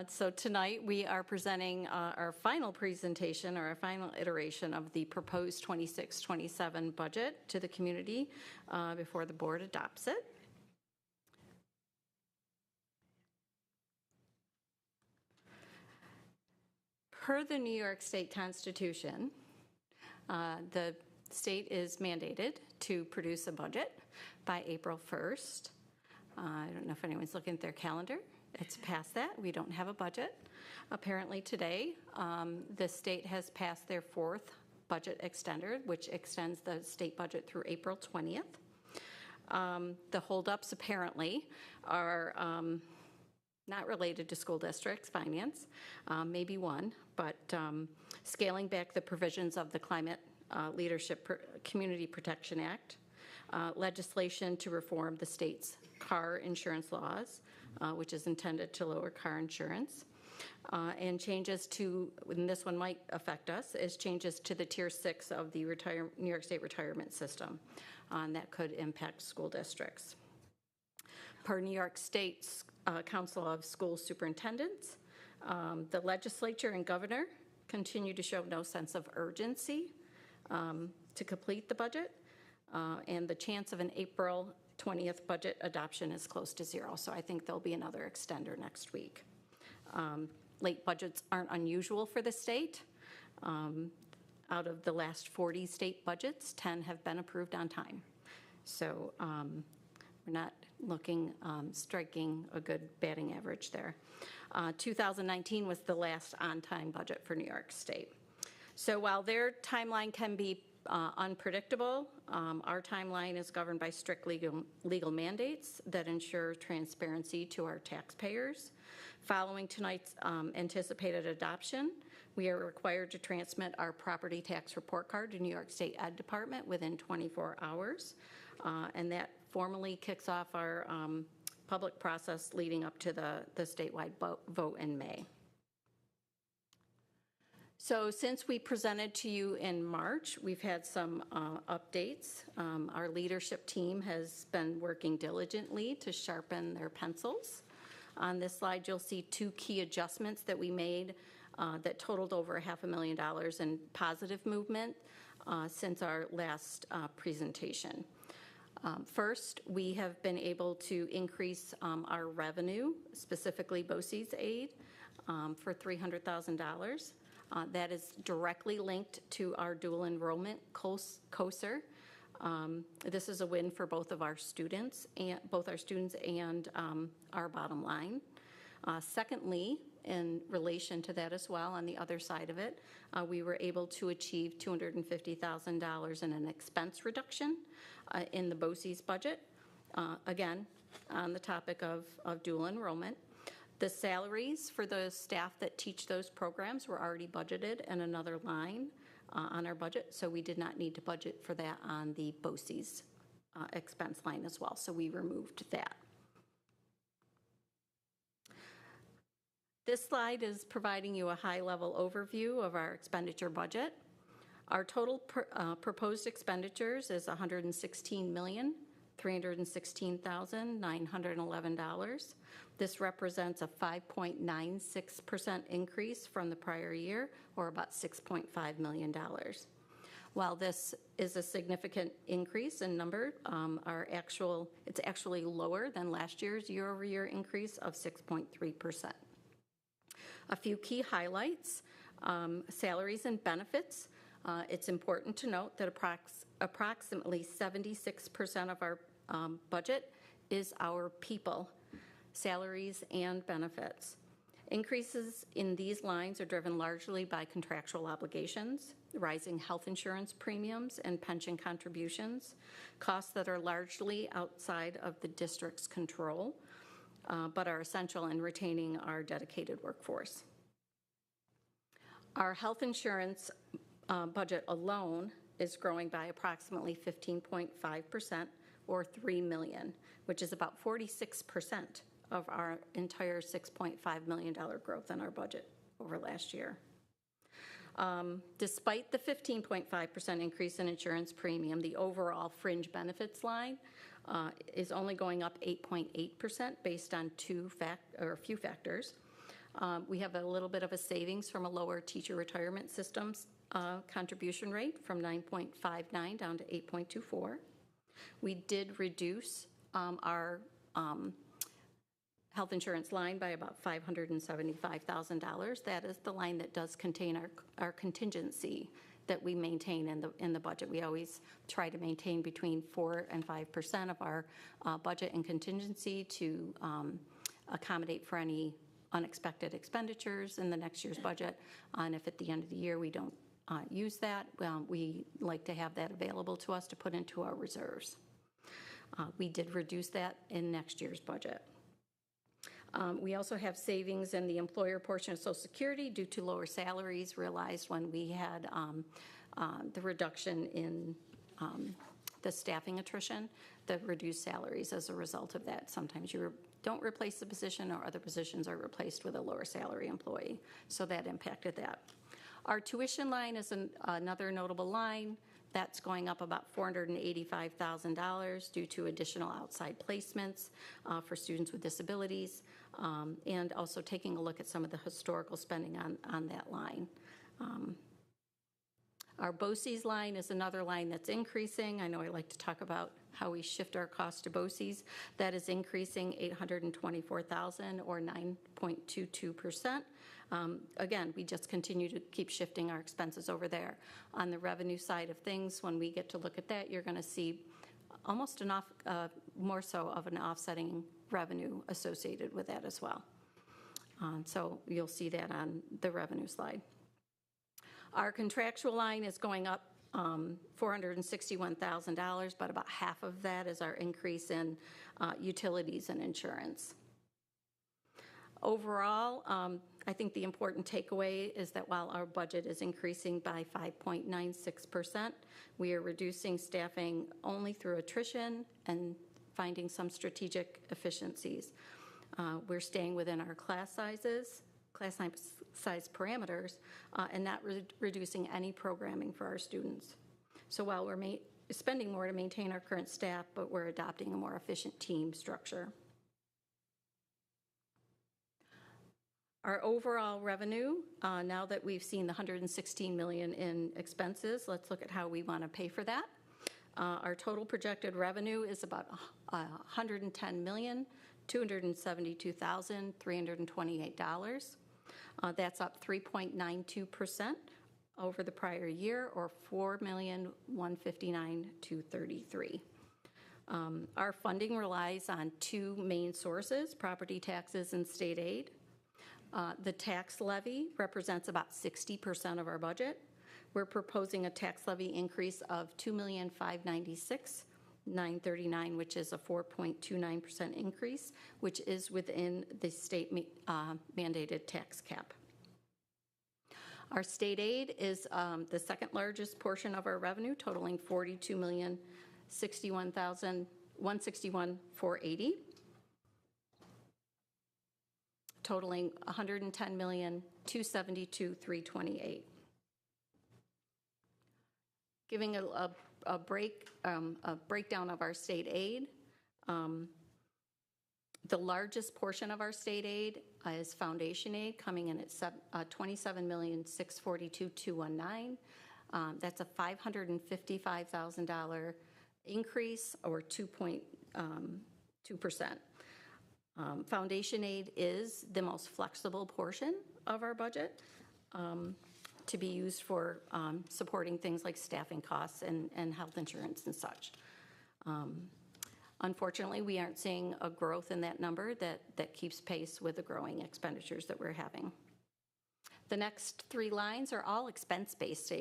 So tonight we are presenting our final presentation, or our final iteration of the proposed 26-27 budget to the community before the board adopts it. Per the New York State Constitution, the state is mandated to produce a budget by April 1st. I don't know if anyone's looking at their calendar. It's past that. We don't have a budget. Apparently today, the state has passed their fourth budget extender, which extends the state budget through April 20th. The holdups apparently are not related to school districts finance, maybe one, but scaling back the provisions of the Climate Leadership Community Protection Act, legislation to reform the state's car insurance laws, which is intended to lower car insurance, and changes to, and this one might affect us, is changes to the Tier 6 of the New York State retirement system, and that could impact school districts. Per New York State's Council of School Superintendents, the legislature and governor continue to show no sense of urgency to complete the budget, and the chance of an April 20th budget adoption is close to zero. So I think there'll be another extender next week. Late budgets aren't unusual for the state. Out of the last 40 state budgets, 10 have been approved on time. So we're not looking, striking a good batting average there. 2019 was the last on-time budget for New York State. So while their timeline can be unpredictable, our timeline is governed by strict legal mandates that ensure transparency to our taxpayers. Following tonight's anticipated adoption, we are required to transmit our property tax report card to New York State Ed Department within 24 hours, and that formally kicks off our public process leading up to the statewide vote in May. So since we presented to you in March, we've had some updates. Our leadership team has been working diligently to sharpen their pencils. On this slide, you'll see two key adjustments that we made that totaled over $500,000 in positive movement since our last presentation. First, we have been able to increase our revenue, specifically BOCES aid, for $300,000. That is directly linked to our dual enrollment COSER. This is a win for both our students and our bottom line. Secondly, in relation to that as well, on the other side of it, we were able to achieve $250,000 in an expense reduction in the BOCES budget. Again, on the topic of dual enrollment. The salaries for the staff that teach those programs were already budgeted in another line on our budget, so we did not need to budget for that on the BOCES expense line as well, so we removed that. This slide is providing you a high-level overview of our expenditure budget. Our total proposed expenditures is $116,316,911. This represents a 5.96% increase from the prior year, or about $6.5 million. While this is a significant increase in number, it's actually lower than last year's year-over-year increase of 6.3%. A few key highlights, salaries and benefits. It's important to note that approximately 76% of our budget is our people, salaries and benefits. Increases in these lines are driven largely by contractual obligations, rising health insurance premiums and pension contributions, costs that are largely outside of the district's control, but are essential in retaining our dedicated workforce. Our health insurance budget alone is growing by approximately 15.5%, or $3 million, which is about 46% of our entire $6.5 million growth in our budget over last year. Despite the 15.5% increase in insurance premium, the overall fringe benefits line is only going up 8.8% based on a few factors. We have a little bit of a savings from a lower teacher retirement systems contribution rate from 9.59 down to 8.24. We did reduce our health insurance line by about $575,000. That is the line that does contain our contingency that we maintain in the budget. We always try to maintain between 4 and 5% of our budget and contingency to accommodate for any unexpected expenditures in the next year's budget. And if at the end of the year we don't use that, we like to have that available to us to put into our reserves. We did reduce that in next year's budget. We also have savings in the employer portion of Social Security due to lower salaries realized when we had the reduction in the staffing attrition, the reduced salaries as a result of that. Sometimes you don't replace the position, or other positions are replaced with a lower salary employee, so that impacted that. Our tuition line is another notable line. That's going up about $485,000 due to additional outside placements for students with disabilities, and also taking a look at some of the historical spending on that line. Our BOCES line is another line that's increasing. I know I like to talk about how we shift our costs to BOCES. That is increasing $824,000 or 9.22%. Again, we just continue to keep shifting our expenses over there. On the revenue side of things, when we get to look at that, you're going to see almost more so of an offsetting revenue associated with that as well. So you'll see that on the revenue slide. Our contractual line is going up $461,000, but about half of that is our increase in utilities and insurance. Overall, I think the important takeaway is that while our budget is increasing by 5.96%, we are reducing staffing only through attrition and finding some strategic efficiencies. We're staying within our class size parameters, and not reducing any programming for our students. So while we're spending more to maintain our current staff, but we're adopting a more efficient team structure. Our overall revenue, now that we've seen the $116 million in expenses, let's look at how we want to pay for that. Our total projected revenue is about $110,272,328. That's up 3.92% over the prior year, or $4,159,233. Our funding relies on two main sources: property taxes and state aid. The tax levy represents about 60% of our budget. We're proposing a tax levy increase of $2,596,939, which is a 4.29% increase, which is within the state mandated tax cap. Our state aid is the second largest portion of our revenue, totaling $42,061,161,480, totaling $110,272,328. Giving a breakdown of our state aid, the largest portion of our state aid is foundation aid, coming in at $27,642,219. That's a $555,000 increase, or 2.2%. Foundation aid is the most flexible portion of our budget, to be used for supporting things like staffing costs and health insurance and such. Unfortunately, we aren't seeing a growth in that number that keeps pace with the growing expenditures that we're having. The next three lines are all expense-based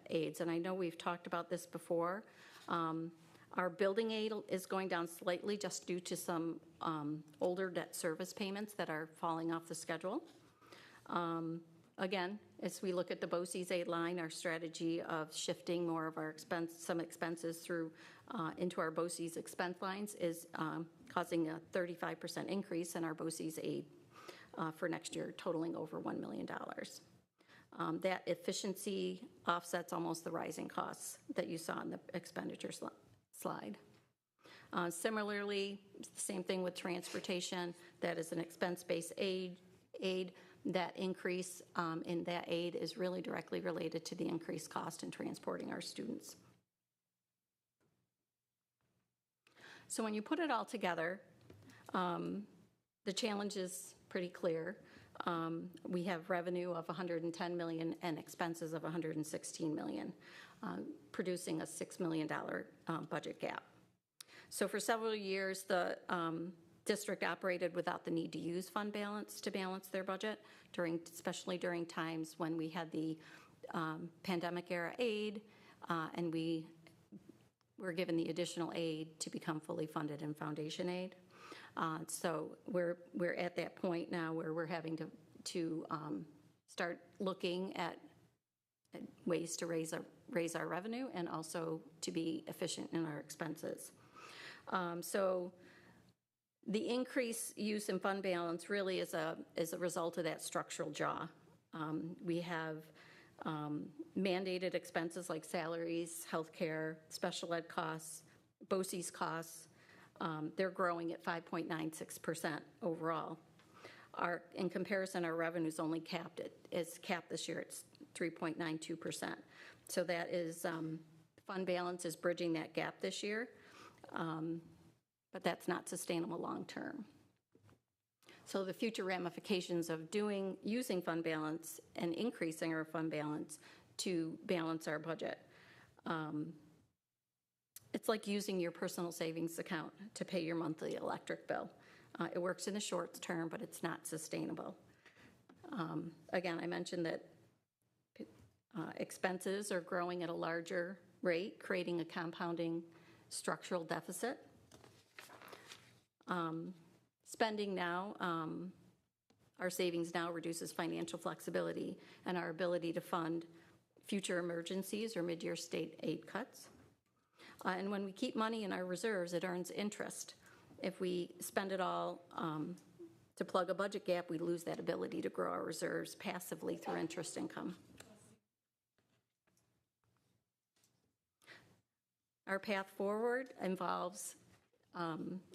aids, and I know we've talked about this before. Our building aid is going down slightly just due to some older debt service payments that are falling off the schedule. Again, as we look at the BOCES aid line, our strategy of shifting more of our some expenses through into our BOCES expense lines is causing a 35% increase in our BOCES aid for next year, totaling over $1 million. That efficiency offsets almost the rising costs that you saw in the expenditure slide. Similarly, same thing with transportation. That is an expense-based aid. That increase in that aid is really directly related to the increased cost in transporting our students. So when you put it all together, the challenge is pretty clear. We have revenue of $110 million and expenses of $116 million, producing a $6 million budget gap. So for several years, the district operated without the need to use fund balance to balance their budget, especially during times when we had the pandemic era aid, and we were given the additional aid to become fully funded in foundation aid. So we're at that point now where we're having to start looking at ways to raise our revenue and also to be efficient in our expenses. So the increased use in fund balance really is a result of that structural jaw. We have mandated expenses like salaries, healthcare, special ed costs, BOCES costs. They're growing at 5.96% overall. In comparison, our revenue is only capped this year. It's 3.92%. So that is fund balance is bridging that gap this year. But that's not sustainable long term. So the future ramifications of using fund balance and increasing our fund balance to balance our budget. It's like using your personal savings account to pay your monthly electric bill. It works in the short term, but it's not sustainable. Again, I mentioned that expenses are growing at a larger rate, creating a compounding structural deficit. Spending now, our savings now reduces financial flexibility and our ability to fund future emergencies or mid-year state aid cuts. And when we keep money in our reserves, it earns interest. If we spend it all to plug a budget gap, we lose that ability to grow our reserves passively through interest income. Our path forward involves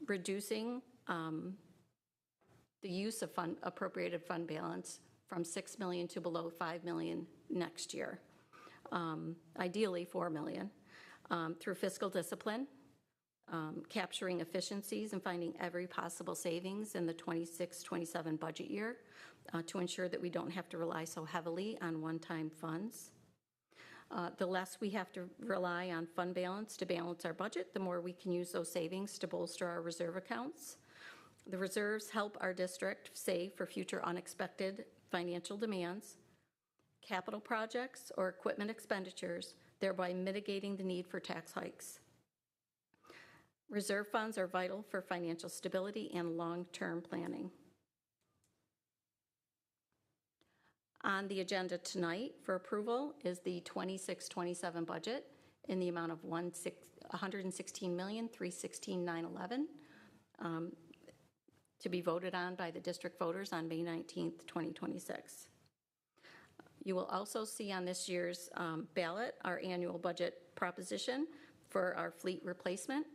reducing the use of appropriated fund balance from $6 million to below $5 million next year, ideally $4 million, through fiscal discipline, capturing efficiencies and finding every possible savings in the 26-27 budget year, to ensure that we don't have to rely so heavily on one-time funds. The less we have to rely on fund balance to balance our budget, the more we can use those savings to bolster our reserve accounts. The reserves help our district save for future unexpected financial demands, capital projects, or equipment expenditures, thereby mitigating the need for tax hikes. Reserve funds are vital for financial stability and long-term planning. On the agenda tonight for approval is the 26-27 budget in the amount of $116,316,911 to be voted on by the district voters on May 19th, 2026. You will also see on this year's ballot our annual budget proposition for our fleet replacement,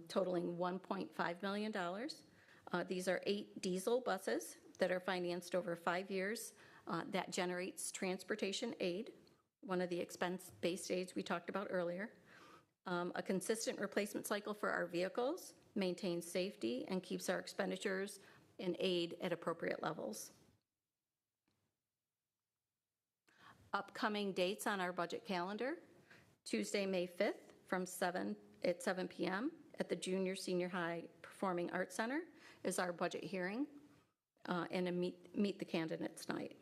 totaling $1.5 million. These are 8 diesel buses that are financed over 5 years. That generates transportation aid, one of the expense-based aids we talked about earlier, a consistent replacement cycle for our vehicles, maintains safety, and keeps our expenditures and aid at appropriate levels. Upcoming dates on our budget calendar: Tuesday, May 5th at 7 p.m. at the Junior Senior High Performing Arts Center is our budget hearing and a meet the candidates night.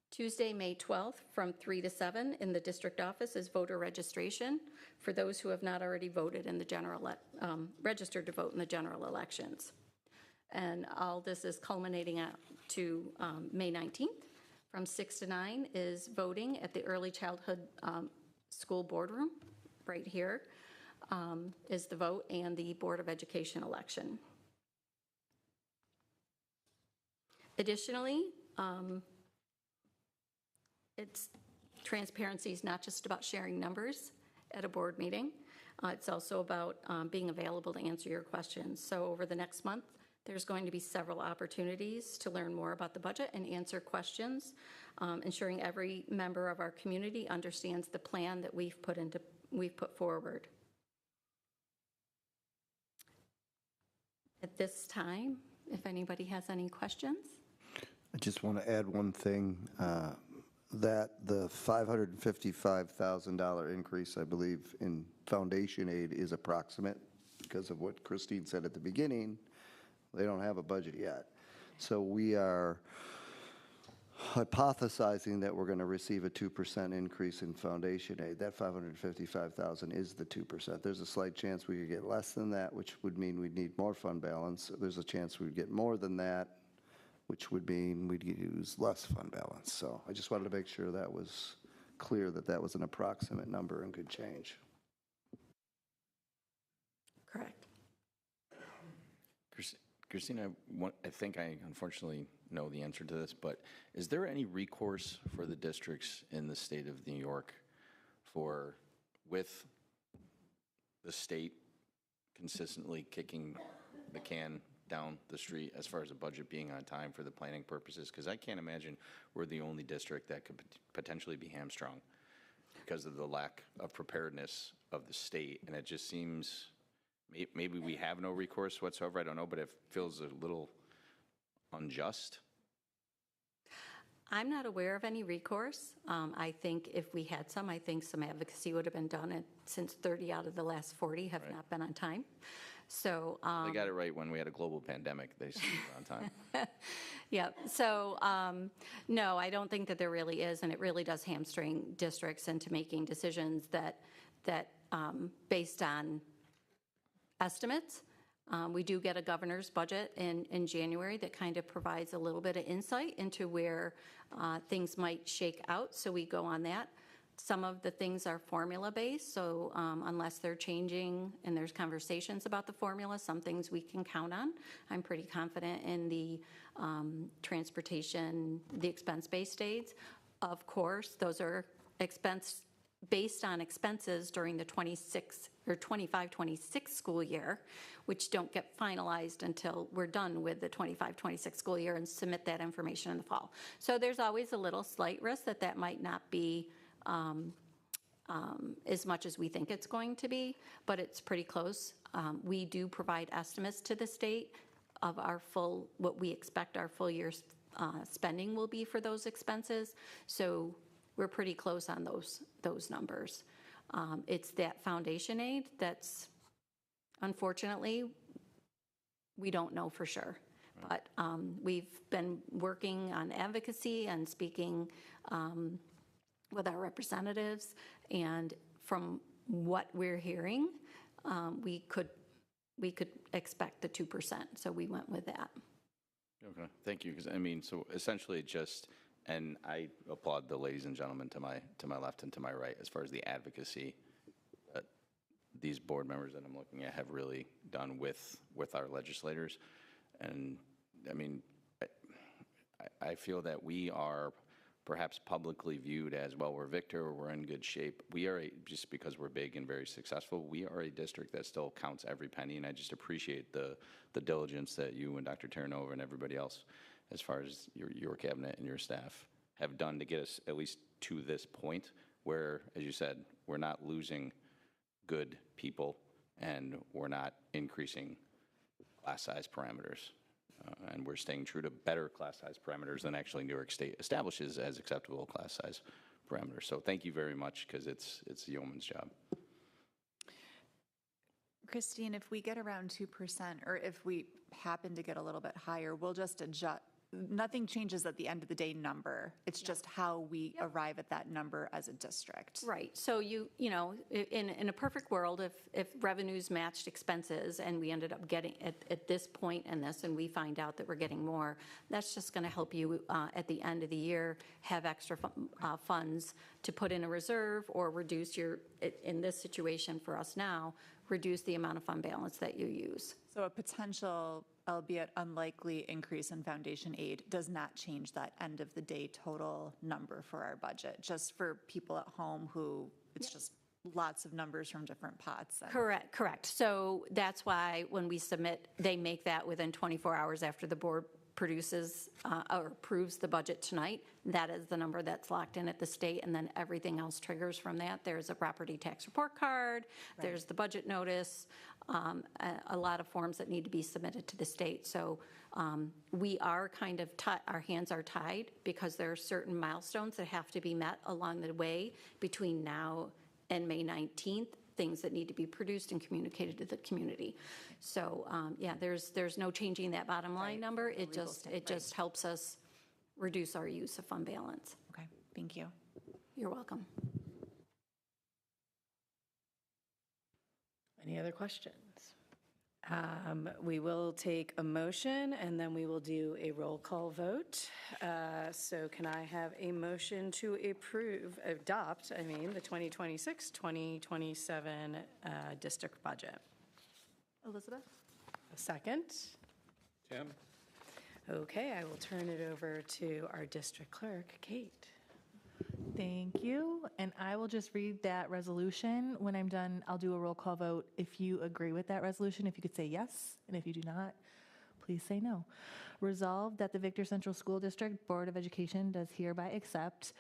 Tuesday, May 12th from 3 to 7 in the district office is voter registration for those who have not already voted in the registered to vote in the general elections. And all this is culminating out to May 19th. From 6 to 9 is voting at the Early Childhood School Boardroom. Right here is the vote and the Board of Education election. Additionally, transparency is not just about sharing numbers at a board meeting. It's also about being available to answer your questions. So over the next month, there's going to be several opportunities to learn more about the budget and answer questions, ensuring every member of our community understands the plan that we've put forward. At this time, if anybody has any questions. I just want to add one thing, that the $555,000 increase, I believe, in foundation aid is approximate because of what Christine said at the beginning. They don't have a budget yet. So we are hypothesizing that we're going to receive a 2% increase in foundation aid. That $555,000 is the 2%. There's a slight chance we could get less than that, which would mean we'd need more fund balance. There's a chance we'd get more than that, which would mean we'd use less fund balance. So I just wanted to make sure that was clear, that that was an approximate number and could change. Correct. Christina, I think I unfortunately know the answer to this, but is there any recourse for the districts in the state of New York with the state consistently kicking the can down the street as far as the budget being on time for the planning purposes? Because I can't imagine we're the only district that could potentially be hamstrung because of the lack of preparedness of the state. And it just seems, maybe we have no recourse whatsoever, I don't know, but it feels a little unjust. I'm not aware of any recourse. I think if we had some, I think some advocacy would have been done, and since 30 out of the last 40 have not been on time. So they got it right when we had a global pandemic. They stayed on time. Yeah. So no, I don't think that there really is, and it really does hamstring districts into making decisions that based on estimates. We do get a governor's budget in January that kind of provides a little bit of insight into where things might shake out. So we go on that. Some of the things are formula-based, so unless they're changing and there's conversations about the formula, some things we can count on. I'm pretty confident in the transportation, the expense-based aids. Of course, those are based on expenses during the 25-26 school year, which don't get finalized until we're done with the 25-26 school year and submit that information in the fall. So there's always a little slight risk that might not be as much as we think it's going to be, but it's pretty close. We do provide estimates to the state our full, what we expect our full year's spending will be for those expenses. So we're pretty close on those numbers. It's that foundation aid that's, unfortunately, we don't know for sure. But we've been working on advocacy and speaking with our representatives, and from what we're hearing, we could expect the 2%, so we went with that. Okay, thank you. Because I mean, so essentially, just, and I applaud the ladies and gentlemen to my left and to my right as far as the advocacy that these board members that I'm looking at have really done with our legislators, and I mean, I feel that we are perhaps publicly viewed as, well, we're Victor, we're in good shape. We are, just because we're big and very successful, we are a district that still counts every penny, and I just appreciate the diligence that you and Dr. Terranova and everybody else, as far as your cabinet and your staff, have done to get us at least to this point where, as you said, we're not losing good people and we're not increasing class size parameters. And we're staying true to better class size parameters than actually New York State establishes as acceptable class size parameters. So thank you very much, because it's a yeoman's job. Christine, if we get around 2%, or if we happen to get a little bit higher, we'll just adjust. Nothing changes at the end of the day number. It's just how we arrive at that number as a district. Right. So you know, in a perfect world, if revenues matched expenses and we ended up getting at this point in this, and we find out that we're getting more, that's just going to help you at the end of the year have extra funds to put in a reserve, or reduce your, in this situation for us now, reduce the amount of fund balance that you use. So a potential, albeit unlikely, increase in foundation aid does not change that end of the day total number for our budget, just for people at home who it's just lots of numbers from different pots. Correct. So that's why when we submit, they make that within 24 hours after the board produces or approves the budget tonight. That is the number that's locked in at the state, and then everything else triggers from that. There's a property tax report card, there's the budget notice, a lot of forms that need to be submitted to the state. So we are kind of, our hands are tied, because there are certain milestones that have to be met along the way between now and May 19th, things that need to be produced and communicated to the community. So yeah, there's no changing that bottom line number. It just helps us reduce our use of fund balance. Okay, thank you. You're welcome. Any other questions? We will take a motion, and then we will do a roll call vote. So can I have a motion to adopt the 2026-2027 district budget? Elizabeth? A second? Tim? Okay, I will turn it over to our district clerk, Kate. Thank you. And I will just read that resolution. When I'm done, I'll do a roll call vote. If you agree with that resolution, if you could say yes, and if you do not, please say no. Resolved that the Victor Central School District Board of Education does hereby accept,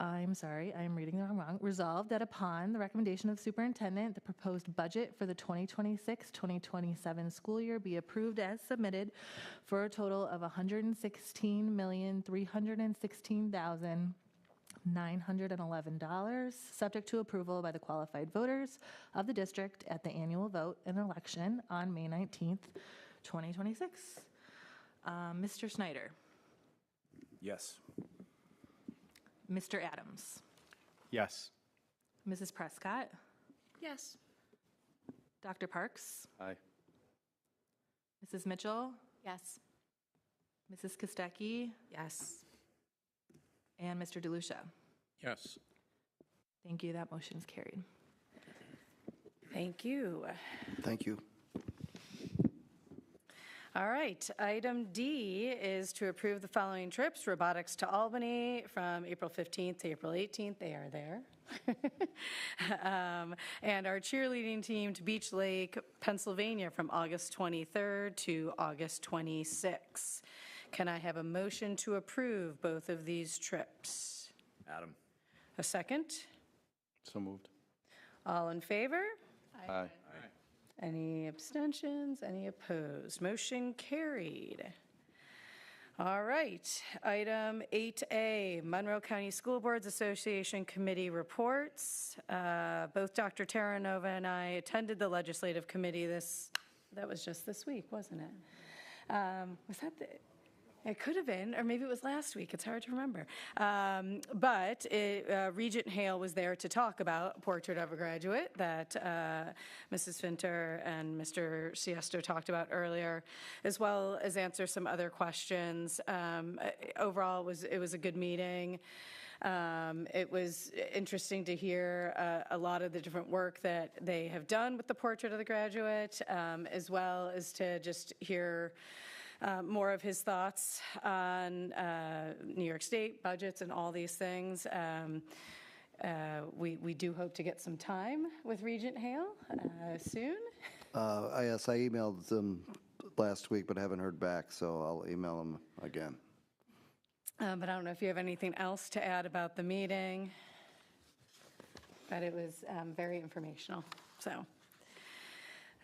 I'm sorry, I'm reading the wrong. Resolved that upon the recommendation of the superintendent, the proposed budget for the 2026-2027 school year be approved as submitted for a total of $116,316,911, subject to approval by the qualified voters of the district at the annual vote and election on May 19th, 2026. Mr. Snyder? Yes. Mr. Adams? Yes. Mrs. Prescott? Yes. Dr. Parks? Aye. Mrs. Mitchell? Yes. Mrs. Kostecki? Yes. And Mr. DeLucia? Yes. Thank you. That motion is carried. Thank you. Thank you. All right, item D is to approve the following trips: robotics to Albany from April 15th to April 18th. They are there. And our cheerleading team to Beach Lake, Pennsylvania from August 23rd to August 26th. Can I have a motion to approve both of these trips? Adam? A second? So moved. All in favor? Aye. Any abstentions? Any opposed? Motion carried. All right, item 8A, Monroe County School Boards Association Committee reports. Both Dr. Terranova and I attended the legislative committee that was just this week, wasn't it? Was that it could have been, or maybe it was last week. It's hard to remember. But Regent Hale was there to talk about Portrait of a Graduate that Mrs. Finter and Mr. Siesto talked about earlier, as well as answer some other questions. Overall, it was a good meeting. It was interesting to hear a lot of the different work that they have done with the Portrait of the Graduate, as well as to just hear more of his thoughts on New York State budgets and all these things. We do hope to get some time with Regent Hale soon. Yes, I emailed them last week, but haven't heard back, so I'll email them again. But I don't know if you have anything else to add about the meeting, but it was very informational. So,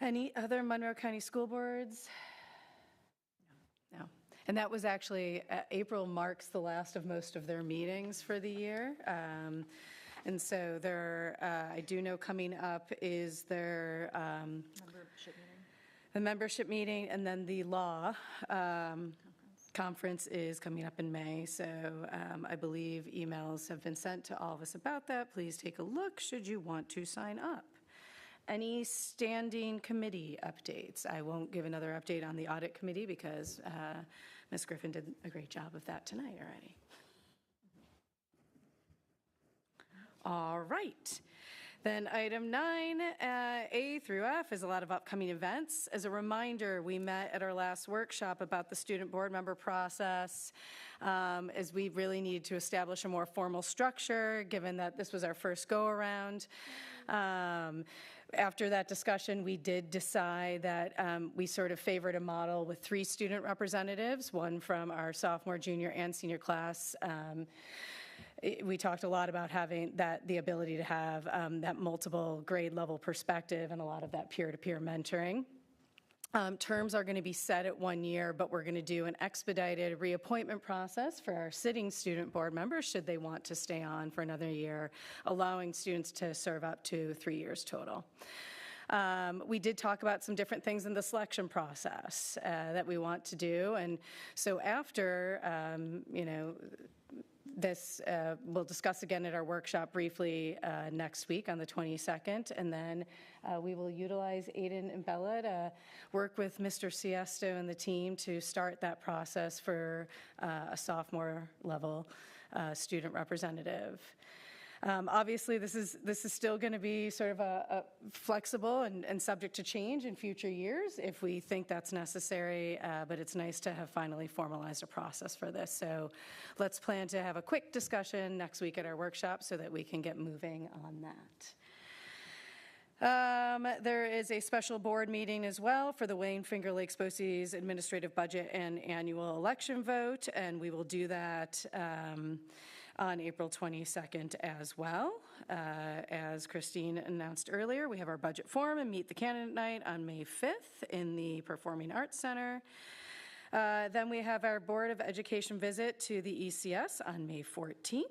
any other Monroe County School Boards? No. And that was actually, April marks the last of most of their meetings for the year. And so I do know coming up is their the membership meeting, and then the law conference is coming up in May. So I believe emails have been sent to all of us about that. Please take a look should you want to sign up. Any standing committee updates? I won't give another update on the audit committee because Ms. Griffin did a great job of that tonight already. All right. Then item 9, A through F, is a lot of upcoming events. As a reminder, we met at our last workshop about the student board member process, as we really needed to establish a more formal structure, given that this was our first go-around. After that discussion, we did decide that we sort of favored a model with 3 student representatives, one from our sophomore, junior, and senior class. We talked a lot about having the ability to have that multiple grade level perspective and a lot of that peer-to-peer mentoring. Terms are going to be set at 1 year, but we're going to do an expedited reappointment process for our sitting student board members should they want to stay on for another year, allowing students to serve up to 3 years total. We did talk about some different things in the selection process that we want to do, and so after, this we'll discuss again at our workshop briefly next week on the 22nd, and then we will utilize Aiden and Bella to work with Mr. Siesto and the team to start that process for a sophomore level student representative. Obviously, this is still going to be sort of a flexible and subject to change in future years if we think that's necessary, but it's nice to have finally formalized a process for this. So let's plan to have a quick discussion next week at our workshop so that we can get moving on that. There is a special board meeting as well for the Wayne Finger Lakes BOCES administrative budget and annual election vote, and we will do that on April 22nd as well. As Christine announced earlier, we have our budget forum and meet the candidate night on May 5th in the Performing Arts Center. Then we have our Board of Education visit to the ECS on May 14th.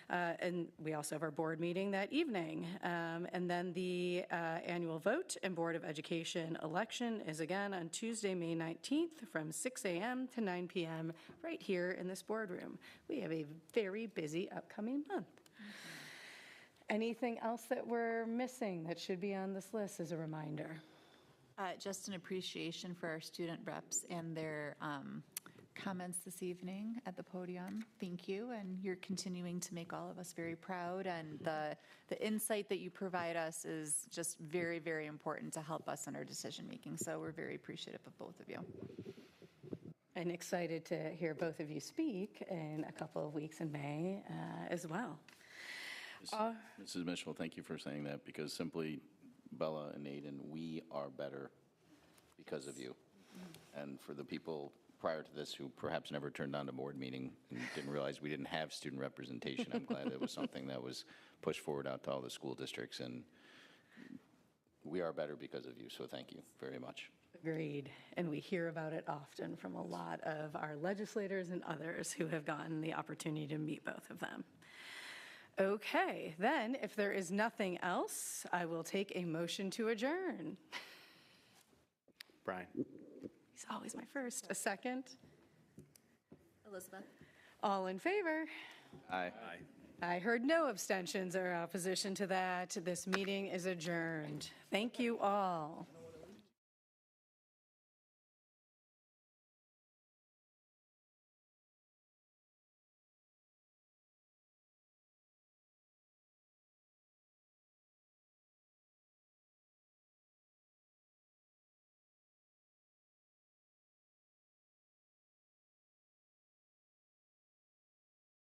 And we also have our board meeting that evening. And then the annual vote and Board of Education election is again on Tuesday, May 19th from 6 a.m. to 9 p.m. right here in this boardroom. We have a very busy upcoming month. Anything else that we're missing that should be on this list as a reminder? Just an appreciation for our student reps and their comments this evening at the podium. Thank you, and you're continuing to make all of us very proud, and the insight that you provide us is just very, very important to help us in our decision making, so we're very appreciative of both of you. And excited to hear both of you speak in a couple of weeks in May as well. Mrs. Mitchell, thank you for saying that, because simply, Bella and Aiden, we are better because of you. And for the people prior to this who perhaps never turned on a board meeting and didn't realize we didn't have student representation, I'm glad it was something that was pushed forward out to all the school districts. And we are better because of you, so thank you very much. Agreed. And we hear about it often from a lot of our legislators and others who have gotten the opportunity to meet both of them. Okay, then, if there is nothing else, I will take a motion to adjourn. Brian. He's always my first. A second? Elizabeth? All in favor? Aye. I heard no abstentions or opposition to that. This meeting is adjourned. Thank you all.